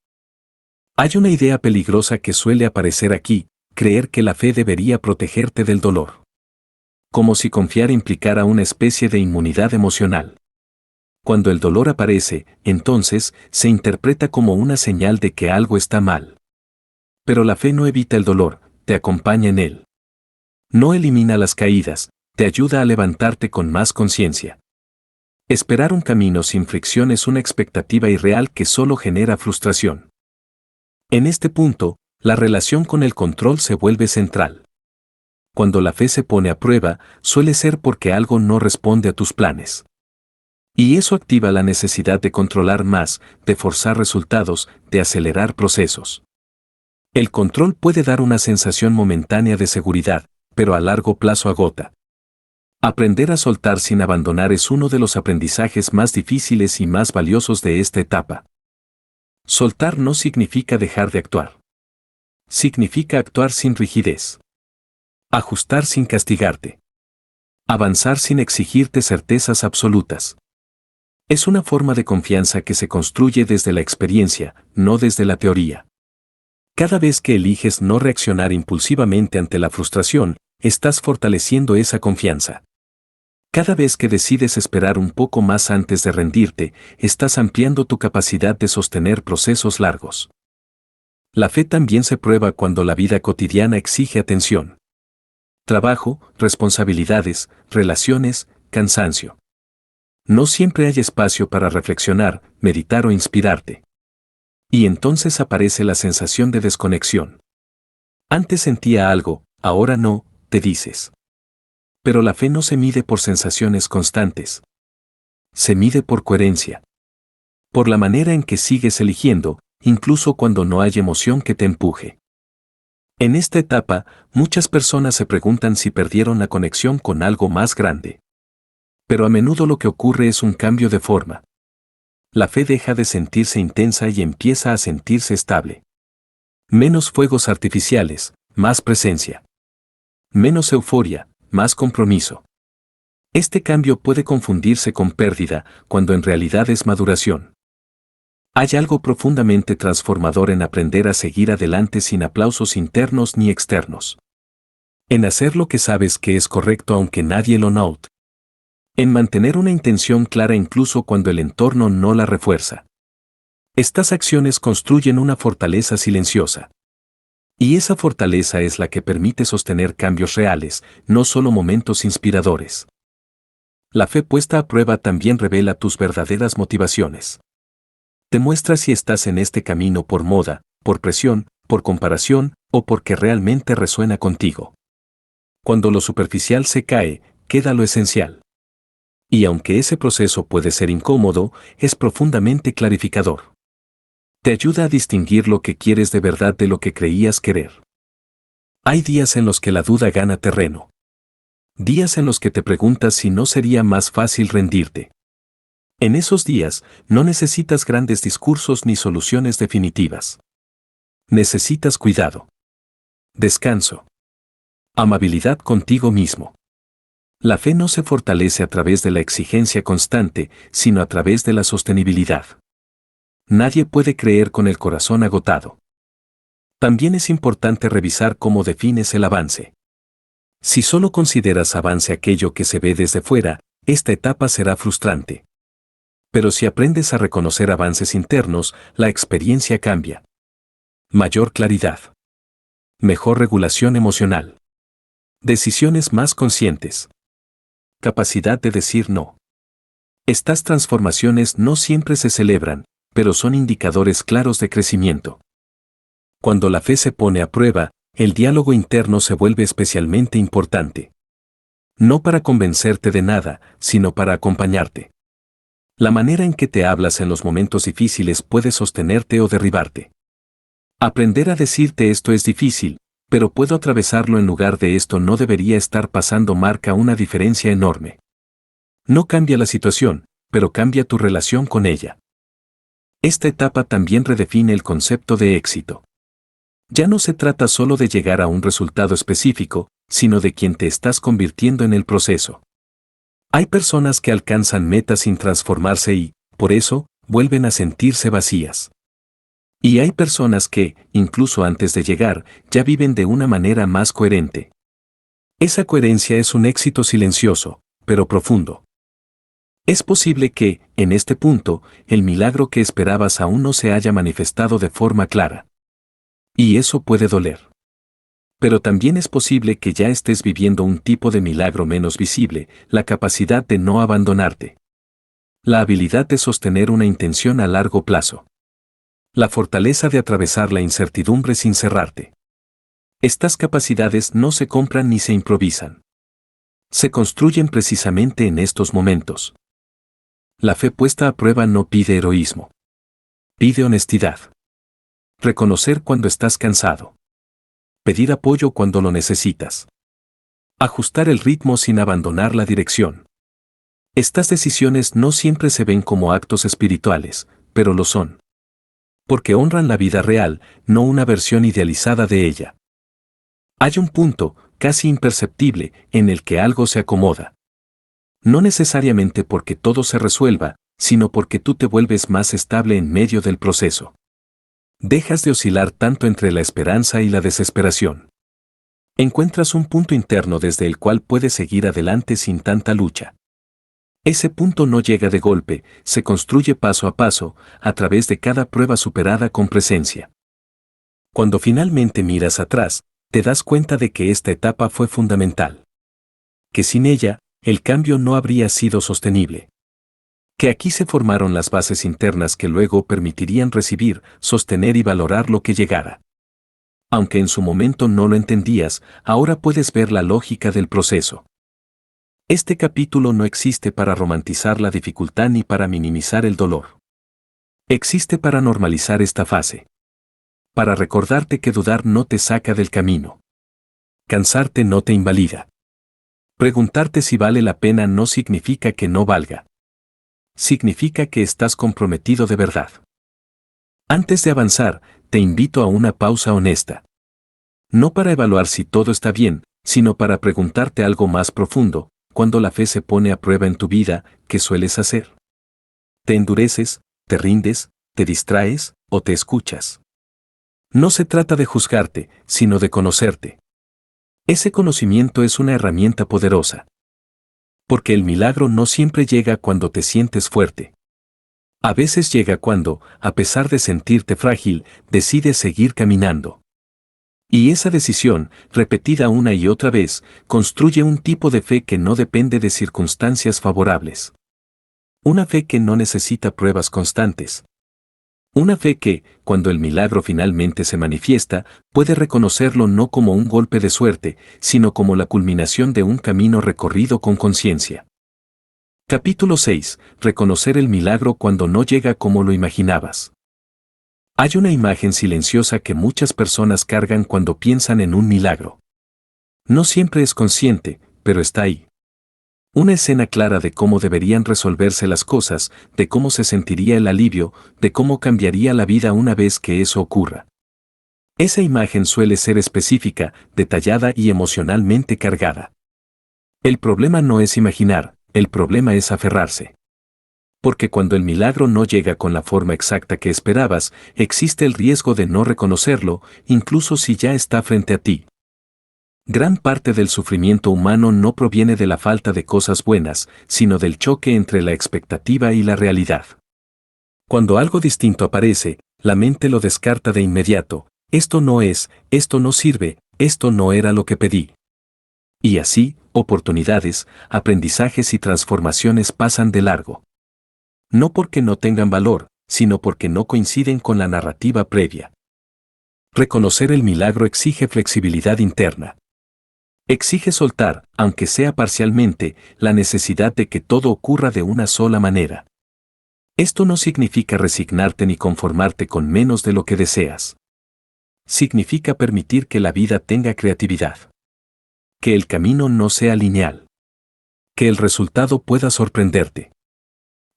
Hay una idea peligrosa que suele aparecer aquí, creer que la fe debería protegerte del dolor. Como si confiar implicara una especie de inmunidad emocional. Cuando el dolor aparece, entonces, se interpreta como una señal de que algo está mal. Pero la fe no evita el dolor, te acompaña en él. No elimina las caídas, te ayuda a levantarte con más conciencia. Esperar un camino sin fricción es una expectativa irreal que solo genera frustración. En este punto, la relación con el control se vuelve central. Cuando la fe se pone a prueba, suele ser porque algo no responde a tus planes. Y eso activa la necesidad de controlar más, de forzar resultados, de acelerar procesos. El control puede dar una sensación momentánea de seguridad, pero a largo plazo agota. Aprender a soltar sin abandonar es uno de los aprendizajes más difíciles y más valiosos de esta etapa. Soltar no significa dejar de actuar. Significa actuar sin rigidez. Ajustar sin castigarte. Avanzar sin exigirte certezas absolutas. Es una forma de confianza que se construye desde la experiencia, no desde la teoría. Cada vez que eliges no reaccionar impulsivamente ante la frustración, estás fortaleciendo esa confianza. Cada vez que decides esperar un poco más antes de rendirte, estás ampliando tu capacidad de sostener procesos largos. La fe también se prueba cuando la vida cotidiana exige atención. Trabajo, responsabilidades, relaciones, cansancio. No siempre hay espacio para reflexionar, meditar o inspirarte. Y entonces aparece la sensación de desconexión. Antes sentía algo, ahora no, te dices. Pero la fe no se mide por sensaciones constantes. Se mide por coherencia. Por la manera en que sigues eligiendo, incluso cuando no hay emoción que te empuje. En esta etapa, muchas personas se preguntan si perdieron la conexión con algo más grande. Pero a menudo lo que ocurre es un cambio de forma. La fe deja de sentirse intensa y empieza a sentirse estable. Menos fuegos artificiales, más presencia. Menos euforia, más compromiso. Este cambio puede confundirse con pérdida, cuando en realidad es maduración. Hay algo profundamente transformador en aprender a seguir adelante sin aplausos internos ni externos. En hacer lo que sabes que es correcto aunque nadie lo note. En mantener una intención clara incluso cuando el entorno no la refuerza. Estas acciones construyen una fortaleza silenciosa. Y esa fortaleza es la que permite sostener cambios reales, no solo momentos inspiradores. La fe puesta a prueba también revela tus verdaderas motivaciones. Te muestra si estás en este camino por moda, por presión, por comparación, o porque realmente resuena contigo. Cuando lo superficial se cae, queda lo esencial. Y aunque ese proceso puede ser incómodo, es profundamente clarificador. Te ayuda a distinguir lo que quieres de verdad de lo que creías querer. Hay días en los que la duda gana terreno. Días en los que te preguntas si no sería más fácil rendirte. En esos días, no necesitas grandes discursos ni soluciones definitivas. Necesitas cuidado. Descanso. Amabilidad contigo mismo. La fe no se fortalece a través de la exigencia constante, sino a través de la sostenibilidad. Nadie puede creer con el corazón agotado. También es importante revisar cómo defines el avance. Si solo consideras avance aquello que se ve desde fuera, esta etapa será frustrante. Pero si aprendes a reconocer avances internos, la experiencia cambia. Mayor claridad. Mejor regulación emocional. Decisiones más conscientes. Capacidad de decir no. Estas transformaciones no siempre se celebran, pero son indicadores claros de crecimiento. Cuando la fe se pone a prueba, el diálogo interno se vuelve especialmente importante. No para convencerte de nada, sino para acompañarte. La manera en que te hablas en los momentos difíciles puede sostenerte o derribarte. Aprender a decirte esto es difícil, pero puedo atravesarlo en lugar de esto no debería estar pasando marca una diferencia enorme. No cambia la situación, pero cambia tu relación con ella. Esta etapa también redefine el concepto de éxito. Ya no se trata solo de llegar a un resultado específico, sino de quien te estás convirtiendo en el proceso. Hay personas que alcanzan metas sin transformarse y, por eso, vuelven a sentirse vacías. Y hay personas que, incluso antes de llegar, ya viven de una manera más coherente. Esa coherencia es un éxito silencioso, pero profundo. Es posible que, en este punto, el milagro que esperabas aún no se haya manifestado de forma clara. Y eso puede doler. Pero también es posible que ya estés viviendo un tipo de milagro menos visible, la capacidad de no abandonarte. La habilidad de sostener una intención a largo plazo. La fortaleza de atravesar la incertidumbre sin cerrarte. Estas capacidades no se compran ni se improvisan. Se construyen precisamente en estos momentos. La fe puesta a prueba no pide heroísmo. Pide honestidad. Reconocer cuando estás cansado. Pedir apoyo cuando lo necesitas. Ajustar el ritmo sin abandonar la dirección. Estas decisiones no siempre se ven como actos espirituales, pero lo son. Porque honran la vida real, no una versión idealizada de ella. Hay un punto, casi imperceptible, en el que algo se acomoda. No necesariamente porque todo se resuelva, sino porque tú te vuelves más estable en medio del proceso. Dejas de oscilar tanto entre la esperanza y la desesperación. Encuentras un punto interno desde el cual puedes seguir adelante sin tanta lucha. Ese punto no llega de golpe, se construye paso a paso, a través de cada prueba superada con presencia. Cuando finalmente miras atrás, te das cuenta de que esta etapa fue fundamental. Que sin ella, el cambio no habría sido sostenible. Que aquí se formaron las bases internas que luego permitirían recibir, sostener y valorar lo que llegara. Aunque en su momento no lo entendías, ahora puedes ver la lógica del proceso. Este capítulo no existe para romantizar la dificultad ni para minimizar el dolor. Existe para normalizar esta fase. Para recordarte que dudar no te saca del camino. Cansarte no te invalida. Preguntarte si vale la pena no significa que no valga. Significa que estás comprometido de verdad. Antes de avanzar, te invito a una pausa honesta. No para evaluar si todo está bien, sino para preguntarte algo más profundo. Cuando la fe se pone a prueba en tu vida, ¿qué sueles hacer? ¿Te endureces, te rindes, te distraes o te escuchas? No se trata de juzgarte, sino de conocerte. Ese conocimiento es una herramienta poderosa. Porque el milagro no siempre llega cuando te sientes fuerte. A veces llega cuando, a pesar de sentirte frágil, decides seguir caminando. Y esa decisión, repetida una y otra vez, construye un tipo de fe que no depende de circunstancias favorables. Una fe que no necesita pruebas constantes. Una fe que, cuando el milagro finalmente se manifiesta, puede reconocerlo no como un golpe de suerte, sino como la culminación de un camino recorrido con conciencia. Capítulo 6. Reconocer el milagro cuando no llega como lo imaginabas. Hay una imagen silenciosa que muchas personas cargan cuando piensan en un milagro. No siempre es consciente, pero está ahí. Una escena clara de cómo deberían resolverse las cosas, de cómo se sentiría el alivio, de cómo cambiaría la vida una vez que eso ocurra. Esa imagen suele ser específica, detallada y emocionalmente cargada. El problema no es imaginar, el problema es aferrarse. Porque cuando el milagro no llega con la forma exacta que esperabas, existe el riesgo de no reconocerlo, incluso si ya está frente a ti. Gran parte del sufrimiento humano no proviene de la falta de cosas buenas, sino del choque entre la expectativa y la realidad. Cuando algo distinto aparece, la mente lo descarta de inmediato. Esto no es, esto no sirve, esto no era lo que pedí. Y así, oportunidades, aprendizajes y transformaciones pasan de largo. No porque no tengan valor, sino porque no coinciden con la narrativa previa. Reconocer el milagro exige flexibilidad interna. Exige soltar, aunque sea parcialmente, la necesidad de que todo ocurra de una sola manera. Esto no significa resignarte ni conformarte con menos de lo que deseas. Significa permitir que la vida tenga creatividad. Que el camino no sea lineal. Que el resultado pueda sorprenderte.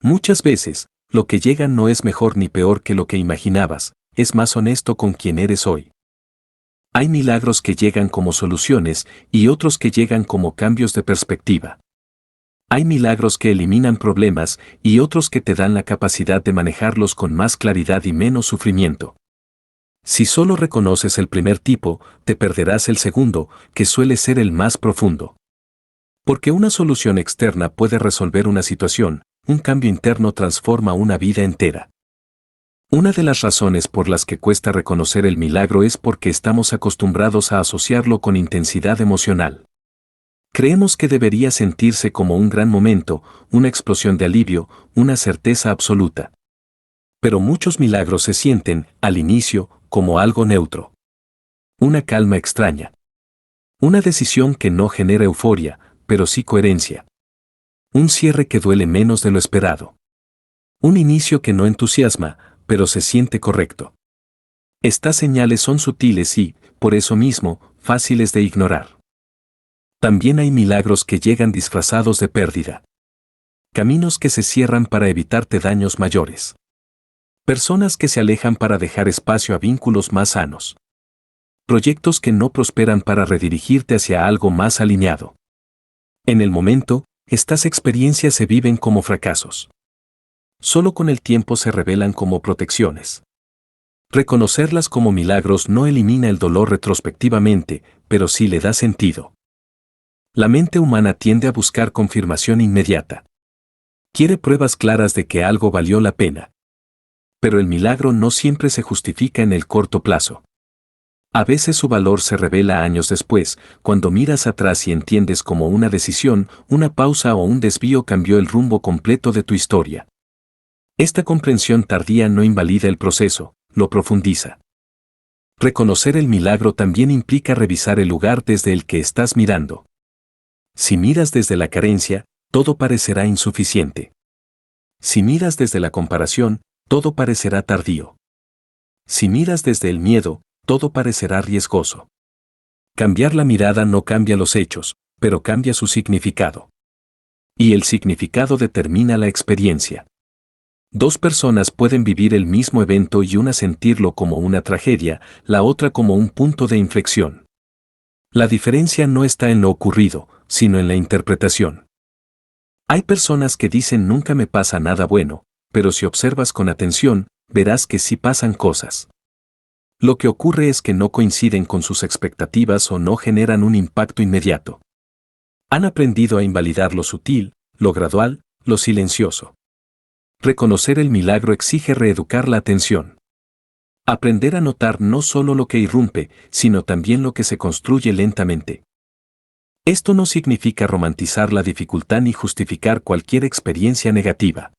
Muchas veces, lo que llega no es mejor ni peor que lo que imaginabas, es más honesto con quien eres hoy. Hay milagros que llegan como soluciones y otros que llegan como cambios de perspectiva. Hay milagros que eliminan problemas y otros que te dan la capacidad de manejarlos con más claridad y menos sufrimiento. Si solo reconoces el primer tipo, te perderás el segundo, que suele ser el más profundo. Porque una solución externa puede resolver una situación, un cambio interno transforma una vida entera. Una de las razones por las que cuesta reconocer el milagro es porque estamos acostumbrados a asociarlo con intensidad emocional. Creemos que debería sentirse como un gran momento, una explosión de alivio, una certeza absoluta. Pero muchos milagros se sienten, al inicio, como algo neutro. Una calma extraña. Una decisión que no genera euforia, pero sí coherencia. Un cierre que duele menos de lo esperado. Un inicio que no entusiasma, pero se siente correcto. Estas señales son sutiles y, por eso mismo, fáciles de ignorar. También hay milagros que llegan disfrazados de pérdida. Caminos que se cierran para evitarte daños mayores. Personas que se alejan para dejar espacio a vínculos más sanos. Proyectos que no prosperan para redirigirte hacia algo más alineado. En el momento, estas experiencias se viven como fracasos. Solo con el tiempo se revelan como protecciones. Reconocerlas como milagros no elimina el dolor retrospectivamente, pero sí le da sentido. La mente humana tiende a buscar confirmación inmediata. Quiere pruebas claras de que algo valió la pena. Pero el milagro no siempre se justifica en el corto plazo. A veces su valor se revela años después, cuando miras atrás y entiendes cómo una decisión, una pausa o un desvío cambió el rumbo completo de tu historia. Esta comprensión tardía no invalida el proceso, lo profundiza. Reconocer el milagro también implica revisar el lugar desde el que estás mirando. Si miras desde la carencia, todo parecerá insuficiente. Si miras desde la comparación, todo parecerá tardío. Si miras desde el miedo, todo parecerá riesgoso. Cambiar la mirada no cambia los hechos, pero cambia su significado. Y el significado determina la experiencia. Dos personas pueden vivir el mismo evento y una sentirlo como una tragedia, la otra como un punto de inflexión. La diferencia no está en lo ocurrido, sino en la interpretación. Hay personas que dicen nunca me pasa nada bueno, pero si observas con atención, verás que sí pasan cosas. Lo que ocurre es que no coinciden con sus expectativas o no generan un impacto inmediato. Han aprendido a invalidar lo sutil, lo gradual, lo silencioso. Reconocer el milagro exige reeducar la atención. Aprender a notar no solo lo que irrumpe, sino también lo que se construye lentamente. Esto no significa romantizar la dificultad ni justificar cualquier experiencia negativa.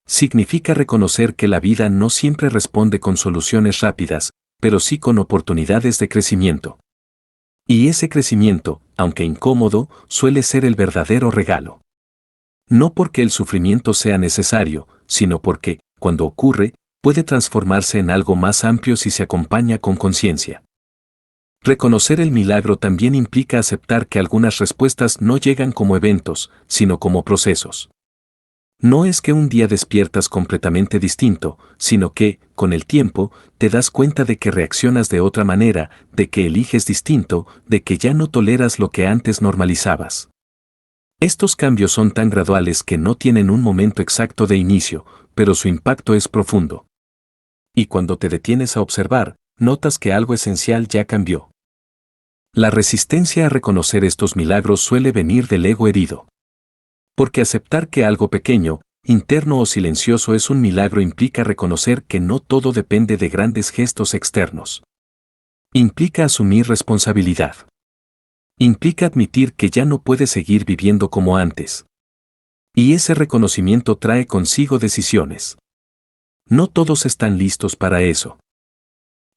Significa reconocer que la vida no siempre responde con soluciones rápidas, pero sí con oportunidades de crecimiento. Y ese crecimiento, aunque incómodo, suele ser el verdadero regalo. No porque el sufrimiento sea necesario, sino porque, cuando ocurre, puede transformarse en algo más amplio si se acompaña con conciencia. Reconocer el milagro también implica aceptar que algunas respuestas no llegan como eventos, sino como procesos. No es que un día despiertas completamente distinto, sino que, con el tiempo, te das cuenta de que reaccionas de otra manera, de que eliges distinto, de que ya no toleras lo que antes normalizabas. Estos cambios son tan graduales que no tienen un momento exacto de inicio, pero su impacto es profundo. Y cuando te detienes a observar, notas que algo esencial ya cambió. La resistencia a reconocer estos milagros suele venir del ego herido. Porque aceptar que algo pequeño, interno o silencioso es un milagro implica reconocer que no todo depende de grandes gestos externos. Implica asumir responsabilidad. Implica admitir que ya no puedes seguir viviendo como antes. Y ese reconocimiento trae consigo decisiones. No todos están listos para eso.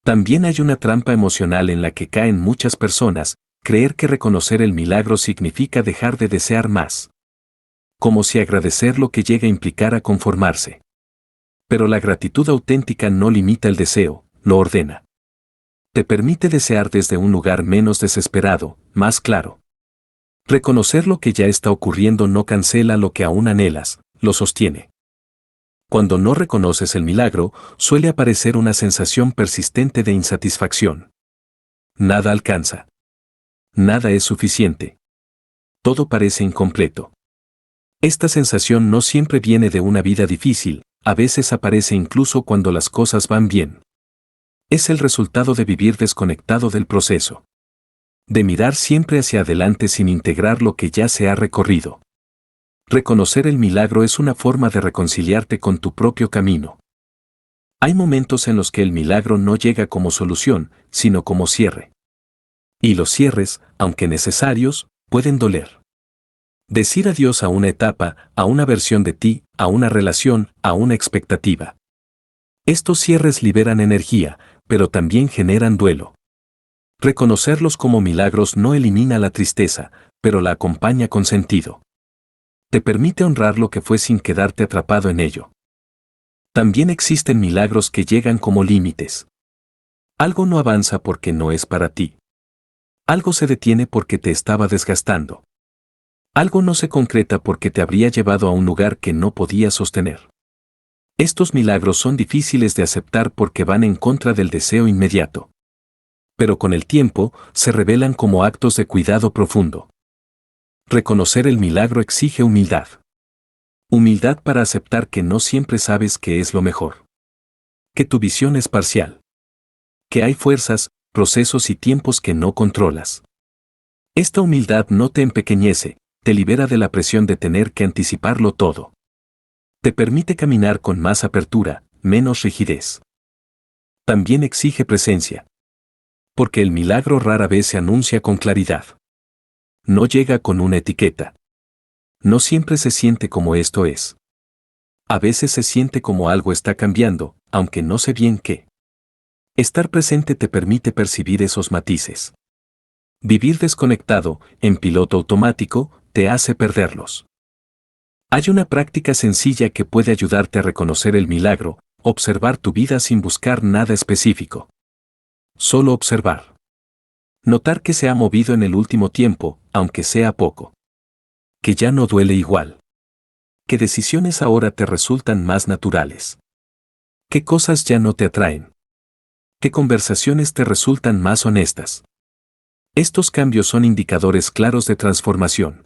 También hay una trampa emocional en la que caen muchas personas, creer que reconocer el milagro significa dejar de desear más. Como si agradecer lo que llega a implicar a conformarse. Pero la gratitud auténtica no limita el deseo, lo ordena. Te permite desear desde un lugar menos desesperado, más claro. Reconocer lo que ya está ocurriendo no cancela lo que aún anhelas, lo sostiene. Cuando no reconoces el milagro, suele aparecer una sensación persistente de insatisfacción. Nada alcanza. Nada es suficiente. Todo parece incompleto. Esta sensación no siempre viene de una vida difícil, a veces aparece incluso cuando las cosas van bien. Es el resultado de vivir desconectado del proceso. De mirar siempre hacia adelante sin integrar lo que ya se ha recorrido. Reconocer el milagro es una forma de reconciliarte con tu propio camino. Hay momentos en los que el milagro no llega como solución, sino como cierre. Y los cierres, aunque necesarios, pueden doler. Decir adiós a una etapa, a una versión de ti, a una relación, a una expectativa. Estos cierres liberan energía, pero también generan duelo. Reconocerlos como milagros no elimina la tristeza, pero la acompaña con sentido. Te permite honrar lo que fue sin quedarte atrapado en ello. También existen milagros que llegan como límites. Algo no avanza porque no es para ti. Algo se detiene porque te estaba desgastando. Algo no se concreta porque te habría llevado a un lugar que no podías sostener. Estos milagros son difíciles de aceptar porque van en contra del deseo inmediato. Pero con el tiempo, se revelan como actos de cuidado profundo. Reconocer el milagro exige humildad. Humildad para aceptar que no siempre sabes qué es lo mejor. Que tu visión es parcial. Que hay fuerzas, procesos y tiempos que no controlas. Esta humildad no te empequeñece, te libera de la presión de tener que anticiparlo todo. Te permite caminar con más apertura, menos rigidez. También exige presencia. Porque el milagro rara vez se anuncia con claridad. No llega con una etiqueta. No siempre se siente como esto es. A veces se siente como algo está cambiando, aunque no sé bien qué. Estar presente te permite percibir esos matices. Vivir desconectado, en piloto automático, te hace perderlos. Hay una práctica sencilla que puede ayudarte a reconocer el milagro, observar tu vida sin buscar nada específico. Solo observar. Notar que se ha movido en el último tiempo, aunque sea poco. Que ya no duele igual. ¿Qué decisiones ahora te resultan más naturales? ¿Qué cosas ya no te atraen? ¿Qué conversaciones te resultan más honestas? Estos cambios son indicadores claros de transformación.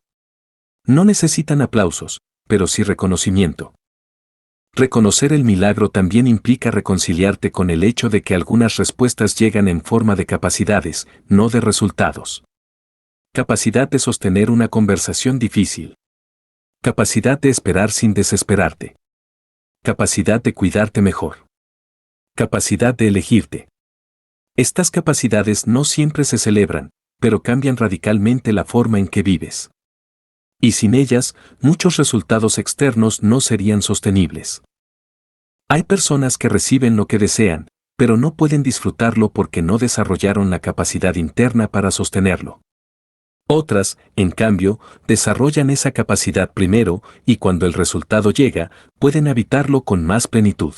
No necesitan aplausos, pero sí reconocimiento. Reconocer el milagro también implica reconciliarte con el hecho de que algunas respuestas llegan en forma de capacidades, no de resultados. Capacidad de sostener una conversación difícil. Capacidad de esperar sin desesperarte. Capacidad de cuidarte mejor. Capacidad de elegirte. Estas capacidades no siempre se celebran, pero cambian radicalmente la forma en que vives. Y sin ellas, muchos resultados externos no serían sostenibles. Hay personas que reciben lo que desean, pero no pueden disfrutarlo porque no desarrollaron la capacidad interna para sostenerlo. Otras, en cambio, desarrollan esa capacidad primero y cuando el resultado llega, pueden habitarlo con más plenitud.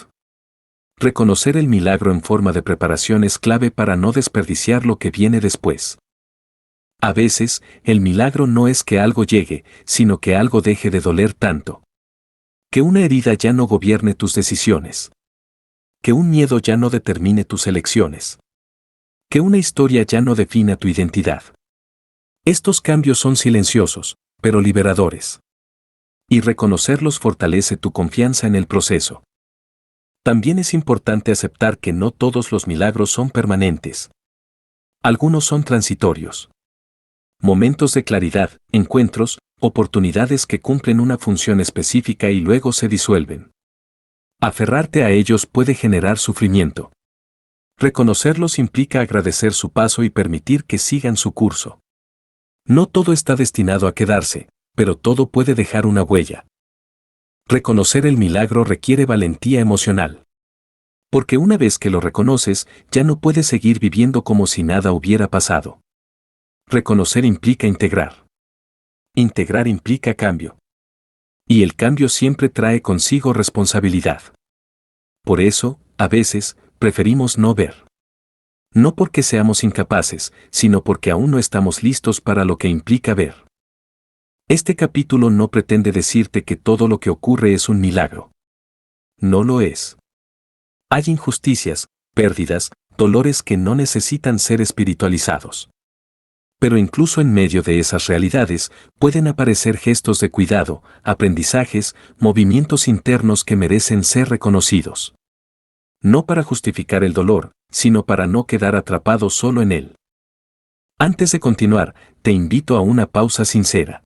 Reconocer el milagro en forma de preparación es clave para no desperdiciar lo que viene después. A veces, el milagro no es que algo llegue, sino que algo deje de doler tanto. Que una herida ya no gobierne tus decisiones. Que un miedo ya no determine tus elecciones. Que una historia ya no defina tu identidad. Estos cambios son silenciosos, pero liberadores. Y reconocerlos fortalece tu confianza en el proceso. También es importante aceptar que no todos los milagros son permanentes. Algunos son transitorios. Momentos de claridad, encuentros, oportunidades que cumplen una función específica y luego se disuelven. Aferrarte a ellos puede generar sufrimiento. Reconocerlos implica agradecer su paso y permitir que sigan su curso. No todo está destinado a quedarse, pero todo puede dejar una huella. Reconocer el milagro requiere valentía emocional. Porque una vez que lo reconoces, ya no puedes seguir viviendo como si nada hubiera pasado. Reconocer implica integrar. Integrar implica cambio. Y el cambio siempre trae consigo responsabilidad. Por eso, a veces, preferimos no ver. No porque seamos incapaces, sino porque aún no estamos listos para lo que implica ver. Este capítulo no pretende decirte que todo lo que ocurre es un milagro. No lo es. Hay injusticias, pérdidas, dolores que no necesitan ser espiritualizados. Pero incluso en medio de esas realidades, pueden aparecer gestos de cuidado, aprendizajes, movimientos internos que merecen ser reconocidos. No para justificar el dolor, sino para no quedar atrapado solo en él. Antes de continuar, te invito a una pausa sincera.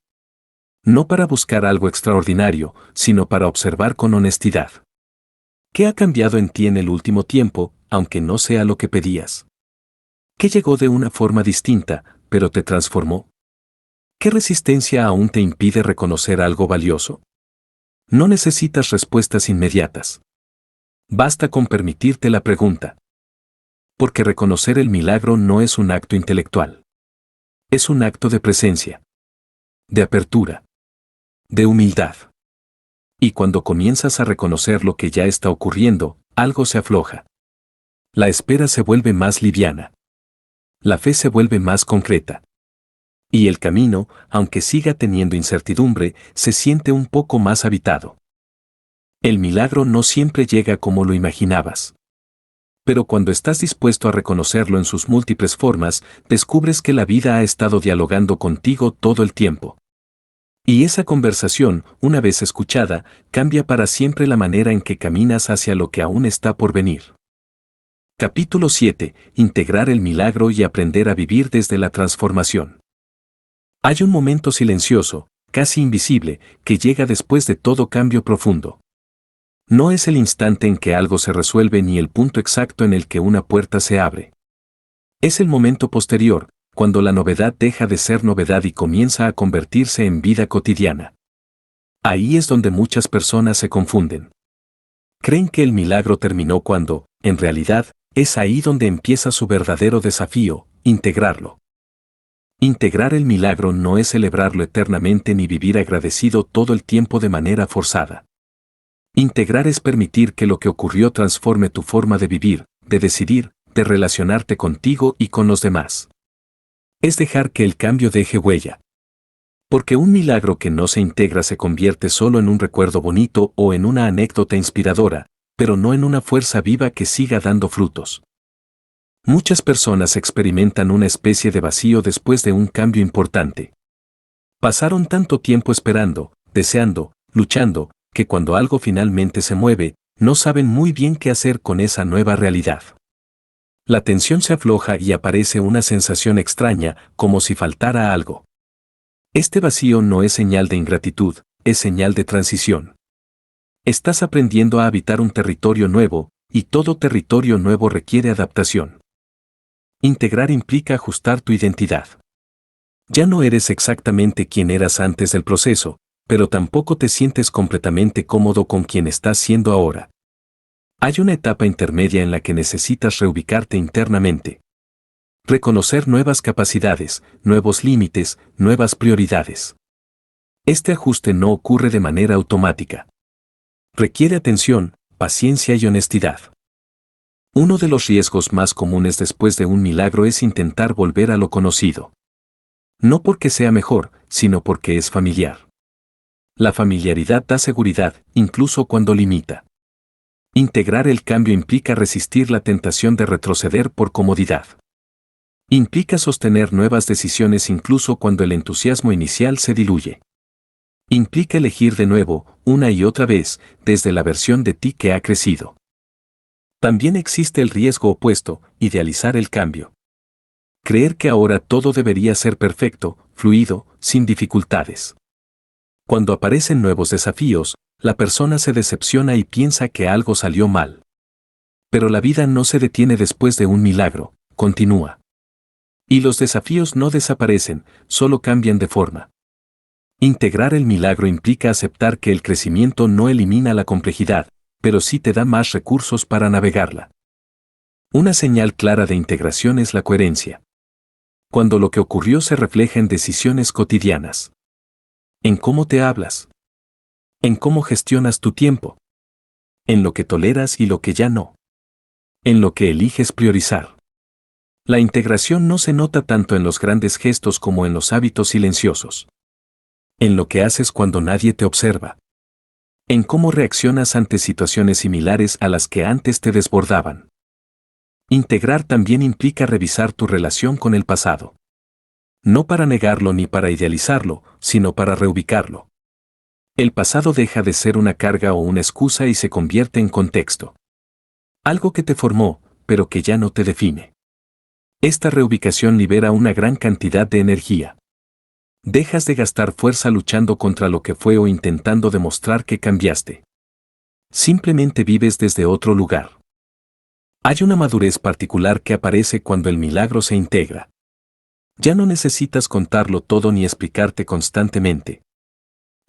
No para buscar algo extraordinario, sino para observar con honestidad. ¿Qué ha cambiado en ti en el último tiempo, aunque no sea lo que pedías? ¿Qué llegó de una forma distinta, pero te transformó? ¿Qué resistencia aún te impide reconocer algo valioso? No necesitas respuestas inmediatas. Basta con permitirte la pregunta. Porque reconocer el milagro no es un acto intelectual. Es un acto de presencia, de apertura, de humildad. Y cuando comienzas a reconocer lo que ya está ocurriendo, algo se afloja. La espera se vuelve más liviana. La fe se vuelve más concreta. Y el camino, aunque siga teniendo incertidumbre, se siente un poco más habitado. El milagro no siempre llega como lo imaginabas. Pero cuando estás dispuesto a reconocerlo en sus múltiples formas, descubres que la vida ha estado dialogando contigo todo el tiempo. Y esa conversación, una vez escuchada, cambia para siempre la manera en que caminas hacia lo que aún está por venir. Capítulo 7. Integrar el milagro y aprender a vivir desde la transformación. Hay un momento silencioso, casi invisible, que llega después de todo cambio profundo. No es el instante en que algo se resuelve ni el punto exacto en el que una puerta se abre. Es el momento posterior, cuando la novedad deja de ser novedad y comienza a convertirse en vida cotidiana. Ahí es donde muchas personas se confunden. Creen que el milagro terminó cuando, en realidad, es ahí donde empieza su verdadero desafío, integrarlo. Integrar el milagro no es celebrarlo eternamente ni vivir agradecido todo el tiempo de manera forzada. Integrar es permitir que lo que ocurrió transforme tu forma de vivir, de decidir, de relacionarte contigo y con los demás. Es dejar que el cambio deje huella. Porque un milagro que no se integra se convierte solo en un recuerdo bonito o en una anécdota inspiradora, pero no en una fuerza viva que siga dando frutos. Muchas personas experimentan una especie de vacío después de un cambio importante. Pasaron tanto tiempo esperando, deseando, luchando, que cuando algo finalmente se mueve, no saben muy bien qué hacer con esa nueva realidad. La tensión se afloja y aparece una sensación extraña, como si faltara algo. Este vacío no es señal de ingratitud, es señal de transición. Estás aprendiendo a habitar un territorio nuevo, y todo territorio nuevo requiere adaptación. Integrar implica ajustar tu identidad. Ya no eres exactamente quien eras antes del proceso, pero tampoco te sientes completamente cómodo con quien estás siendo ahora. Hay una etapa intermedia en la que necesitas reubicarte internamente. Reconocer nuevas capacidades, nuevos límites, nuevas prioridades. Este ajuste no ocurre de manera automática. Requiere atención, paciencia y honestidad. Uno de los riesgos más comunes después de un milagro es intentar volver a lo conocido. No porque sea mejor, sino porque es familiar. La familiaridad da seguridad, incluso cuando limita. Integrar el cambio implica resistir la tentación de retroceder por comodidad. Implica sostener nuevas decisiones incluso cuando el entusiasmo inicial se diluye. Implica elegir de nuevo, una y otra vez, desde la versión de ti que ha crecido. También existe el riesgo opuesto, idealizar el cambio. Creer que ahora todo debería ser perfecto, fluido, sin dificultades. Cuando aparecen nuevos desafíos, la persona se decepciona y piensa que algo salió mal. Pero la vida no se detiene después de un milagro, continúa. Y los desafíos no desaparecen, solo cambian de forma. Integrar el milagro implica aceptar que el crecimiento no elimina la complejidad, pero sí te da más recursos para navegarla. Una señal clara de integración es la coherencia. Cuando lo que ocurrió se refleja en decisiones cotidianas. En cómo te hablas. En cómo gestionas tu tiempo. En lo que toleras y lo que ya no. En lo que eliges priorizar. La integración no se nota tanto en los grandes gestos como en los hábitos silenciosos. En lo que haces cuando nadie te observa. En cómo reaccionas ante situaciones similares a las que antes te desbordaban. Integrar también implica revisar tu relación con el pasado. No para negarlo ni para idealizarlo, sino para reubicarlo. El pasado deja de ser una carga o una excusa y se convierte en contexto. Algo que te formó, pero que ya no te define. Esta reubicación libera una gran cantidad de energía. Dejas de gastar fuerza luchando contra lo que fue o intentando demostrar que cambiaste. Simplemente vives desde otro lugar. Hay una madurez particular que aparece cuando el milagro se integra. Ya no necesitas contarlo todo ni explicarte constantemente.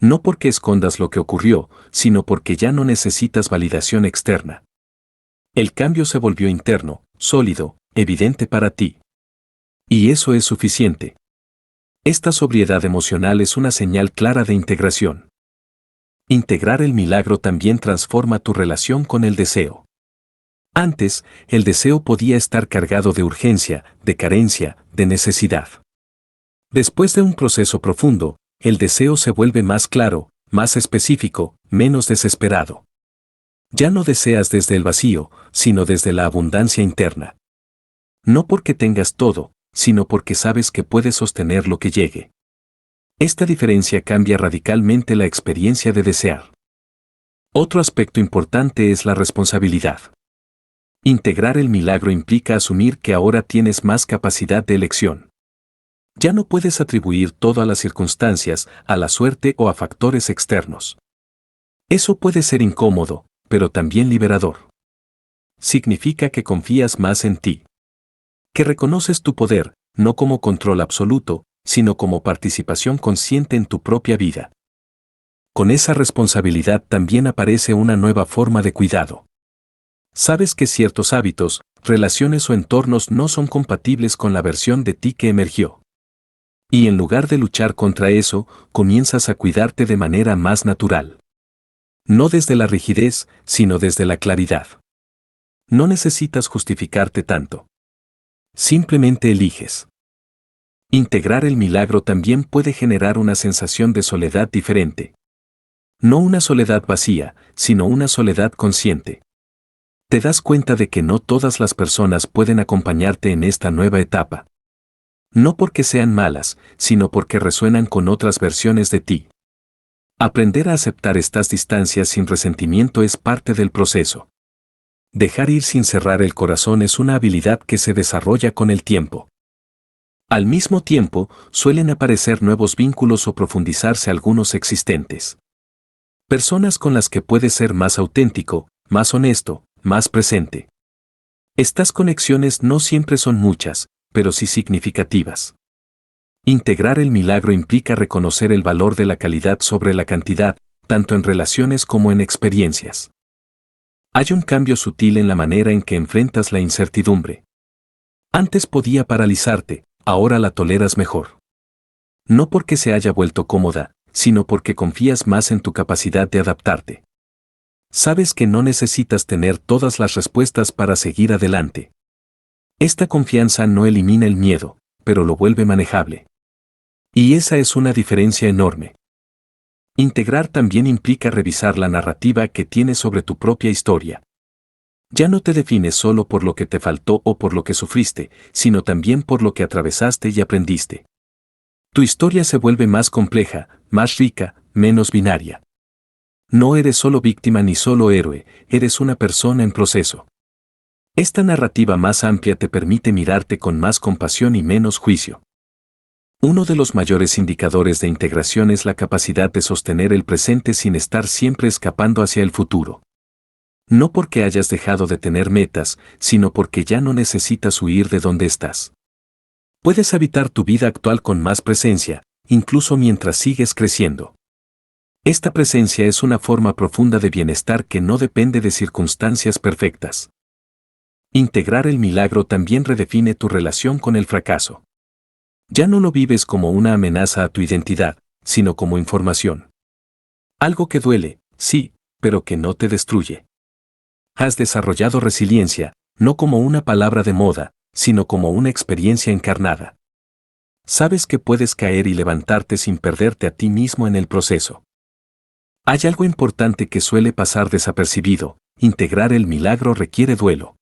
No porque escondas lo que ocurrió, sino porque ya no necesitas validación externa. El cambio se volvió interno, sólido, evidente para ti. Y eso es suficiente. Esta sobriedad emocional es una señal clara de integración. Integrar el milagro también transforma tu relación con el deseo. Antes, el deseo podía estar cargado de urgencia, de carencia, de necesidad. Después de un proceso profundo, el deseo se vuelve más claro, más específico, menos desesperado. Ya no deseas desde el vacío, sino desde la abundancia interna. No porque tengas todo, sino porque sabes que puedes sostener lo que llegue. Esta diferencia cambia radicalmente la experiencia de desear. Otro aspecto importante es la responsabilidad. Integrar el milagro implica asumir que ahora tienes más capacidad de elección. Ya no puedes atribuir todo a las circunstancias, a la suerte o a factores externos. Eso puede ser incómodo, pero también liberador. Significa que confías más en ti. Que reconoces tu poder, no como control absoluto, sino como participación consciente en tu propia vida. Con esa responsabilidad también aparece una nueva forma de cuidado. Sabes que ciertos hábitos, relaciones o entornos no son compatibles con la versión de ti que emergió. Y en lugar de luchar contra eso, comienzas a cuidarte de manera más natural. No desde la rigidez, sino desde la claridad. No necesitas justificarte tanto. Simplemente eliges. Integrar el milagro también puede generar una sensación de soledad diferente. No una soledad vacía, sino una soledad consciente. Te das cuenta de que no todas las personas pueden acompañarte en esta nueva etapa. No porque sean malas, sino porque resuenan con otras versiones de ti. Aprender a aceptar estas distancias sin resentimiento es parte del proceso. Dejar ir sin cerrar el corazón es una habilidad que se desarrolla con el tiempo. Al mismo tiempo, suelen aparecer nuevos vínculos o profundizarse algunos existentes. Personas con las que puedes ser más auténtico, más honesto, más presente. Estas conexiones no siempre son muchas, pero sí significativas. Integrar el milagro implica reconocer el valor de la calidad sobre la cantidad, tanto en relaciones como en experiencias. Hay un cambio sutil en la manera en que enfrentas la incertidumbre. Antes podía paralizarte, ahora la toleras mejor. No porque se haya vuelto cómoda, sino porque confías más en tu capacidad de adaptarte. Sabes que no necesitas tener todas las respuestas para seguir adelante. Esta confianza no elimina el miedo, pero lo vuelve manejable. Y esa es una diferencia enorme. Integrar también implica revisar la narrativa que tienes sobre tu propia historia. Ya no te defines solo por lo que te faltó o por lo que sufriste, sino también por lo que atravesaste y aprendiste. Tu historia se vuelve más compleja, más rica, menos binaria. No eres solo víctima ni solo héroe, eres una persona en proceso. Esta narrativa más amplia te permite mirarte con más compasión y menos juicio. Uno de los mayores indicadores de integración es la capacidad de sostener el presente sin estar siempre escapando hacia el futuro. No porque hayas dejado de tener metas, sino porque ya no necesitas huir de donde estás. Puedes habitar tu vida actual con más presencia, incluso mientras sigues creciendo. Esta presencia es una forma profunda de bienestar que no depende de circunstancias perfectas. Integrar el milagro también redefine tu relación con el fracaso. Ya no lo vives como una amenaza a tu identidad, sino como información. Algo que duele, sí, pero que no te destruye. Has desarrollado resiliencia, no como una palabra de moda, sino como una experiencia encarnada. Sabes que puedes caer y levantarte sin perderte a ti mismo en el proceso. Hay algo importante que suele pasar desapercibido: integrar el milagro requiere duelo.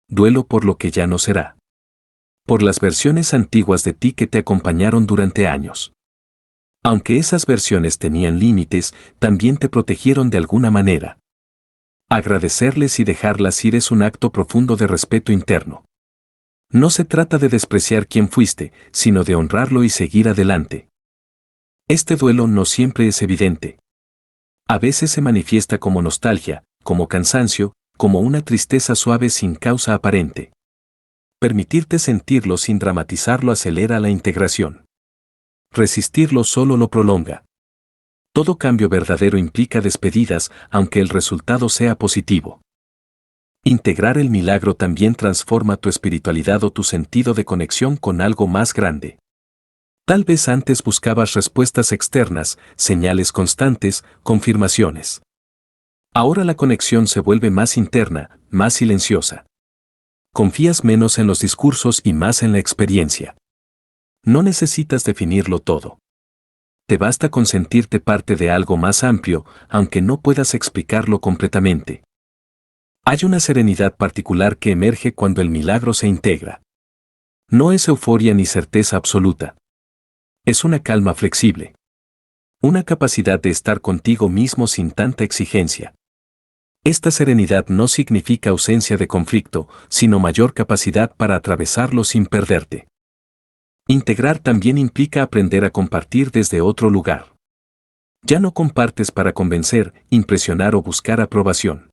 Duelo por lo que ya no será. por las versiones antiguas de ti que te acompañaron durante años. Aunque esas versiones tenían límites, también te protegieron de alguna manera. Agradecerles y dejarlas ir es un acto profundo de respeto interno. No se trata de despreciar quién fuiste, sino de honrarlo y seguir adelante. Este duelo no siempre es evidente. A veces se manifiesta como nostalgia, como cansancio, como una tristeza suave sin causa aparente. Permitirte sentirlo sin dramatizarlo acelera la integración. Resistirlo solo lo prolonga. Todo cambio verdadero implica despedidas, aunque el resultado sea positivo. Integrar el milagro también transforma tu espiritualidad o tu sentido de conexión con algo más grande. Tal vez antes buscabas respuestas externas, señales constantes, confirmaciones. Ahora la conexión se vuelve más interna, más silenciosa. Confías menos en los discursos y más en la experiencia. No necesitas definirlo todo. Te basta con sentirte parte de algo más amplio, aunque no puedas explicarlo completamente. Hay una serenidad particular que emerge cuando el milagro se integra. No es euforia ni certeza absoluta. Es una calma flexible. Una capacidad de estar contigo mismo sin tanta exigencia. Esta serenidad no significa ausencia de conflicto, sino mayor capacidad para atravesarlo sin perderte. Integrar también implica aprender a compartir desde otro lugar. Ya no compartes para convencer, impresionar o buscar aprobación.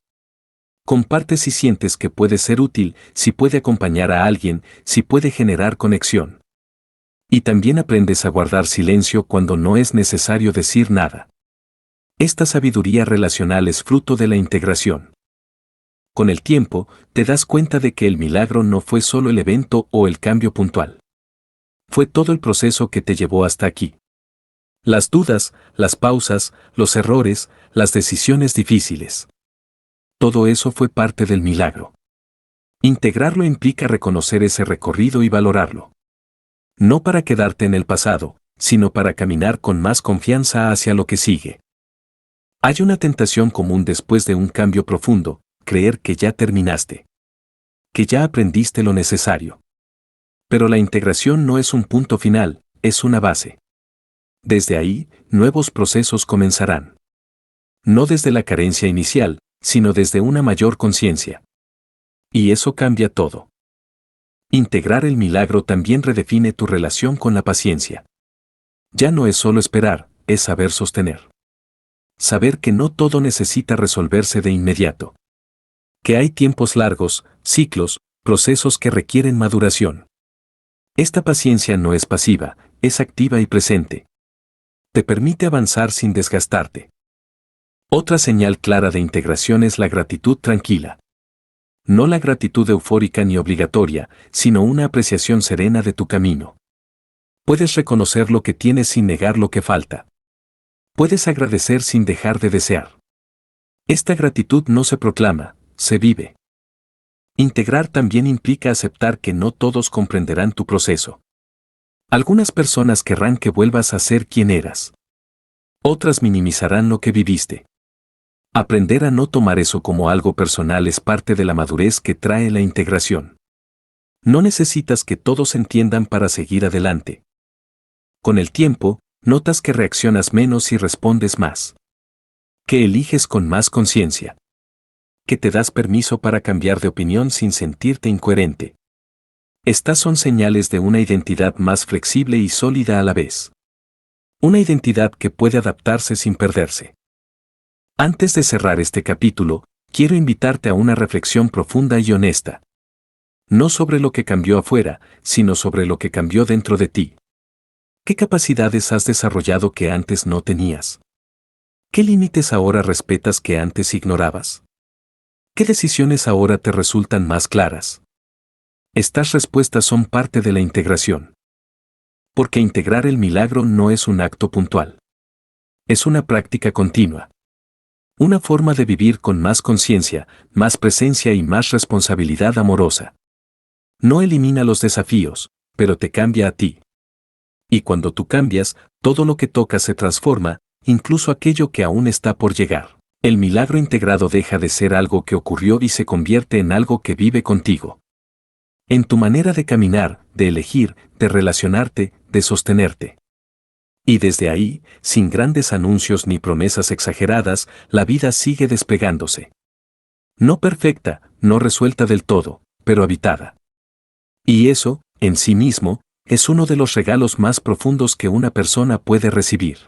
Compartes si sientes que puede ser útil, si puede acompañar a alguien, si puede generar conexión. Y también aprendes a guardar silencio cuando no es necesario decir nada. Esta sabiduría relacional es fruto de la integración. Con el tiempo, te das cuenta de que el milagro no fue solo el evento o el cambio puntual. Fue todo el proceso que te llevó hasta aquí. Las dudas, las pausas, los errores, las decisiones difíciles. Todo eso fue parte del milagro. Integrarlo implica reconocer ese recorrido y valorarlo. No para quedarte en el pasado, sino para caminar con más confianza hacia lo que sigue. Hay una tentación común después de un cambio profundo, creer que ya terminaste. Que ya aprendiste lo necesario. Pero la integración no es un punto final, es una base. Desde ahí, nuevos procesos comenzarán. No desde la carencia inicial, sino desde una mayor conciencia. Y eso cambia todo. Integrar el milagro también redefine tu relación con la paciencia. Ya no es solo esperar, es saber sostener. Saber que no todo necesita resolverse de inmediato. Que hay tiempos largos, ciclos, procesos que requieren maduración. Esta paciencia no es pasiva, es activa y presente. Te permite avanzar sin desgastarte. Otra señal clara de integración es la gratitud tranquila. No la gratitud eufórica ni obligatoria, sino una apreciación serena de tu camino. Puedes reconocer lo que tienes sin negar lo que falta. Puedes agradecer sin dejar de desear. Esta gratitud no se proclama, se vive. Integrar también implica aceptar que no todos comprenderán tu proceso. Algunas personas querrán que vuelvas a ser quien eras. Otras minimizarán lo que viviste. Aprender a no tomar eso como algo personal es parte de la madurez que trae la integración. No necesitas que todos entiendan para seguir adelante. Con el tiempo, notas que reaccionas menos y respondes más. Que eliges con más conciencia. Que te das permiso para cambiar de opinión sin sentirte incoherente. Estas son señales de una identidad más flexible y sólida a la vez. Una identidad que puede adaptarse sin perderse. Antes de cerrar este capítulo, quiero invitarte a una reflexión profunda y honesta. No sobre lo que cambió afuera, sino sobre lo que cambió dentro de ti. ¿Qué capacidades has desarrollado que antes no tenías? ¿Qué límites ahora respetas que antes ignorabas? ¿Qué decisiones ahora te resultan más claras? Estas respuestas son parte de la integración. Porque integrar el milagro no es un acto puntual. Es una práctica continua. Una forma de vivir con más conciencia, más presencia y más responsabilidad amorosa. No elimina los desafíos, pero te cambia a ti. Y cuando tú cambias, todo lo que tocas se transforma, incluso aquello que aún está por llegar. El milagro integrado deja de ser algo que ocurrió y se convierte en algo que vive contigo. En tu manera de caminar, de elegir, de relacionarte, de sostenerte. Y desde ahí, sin grandes anuncios ni promesas exageradas, la vida sigue despegándose. No perfecta, no resuelta del todo, pero habitada. Y eso, en sí mismo, es uno de los regalos más profundos que una persona puede recibir.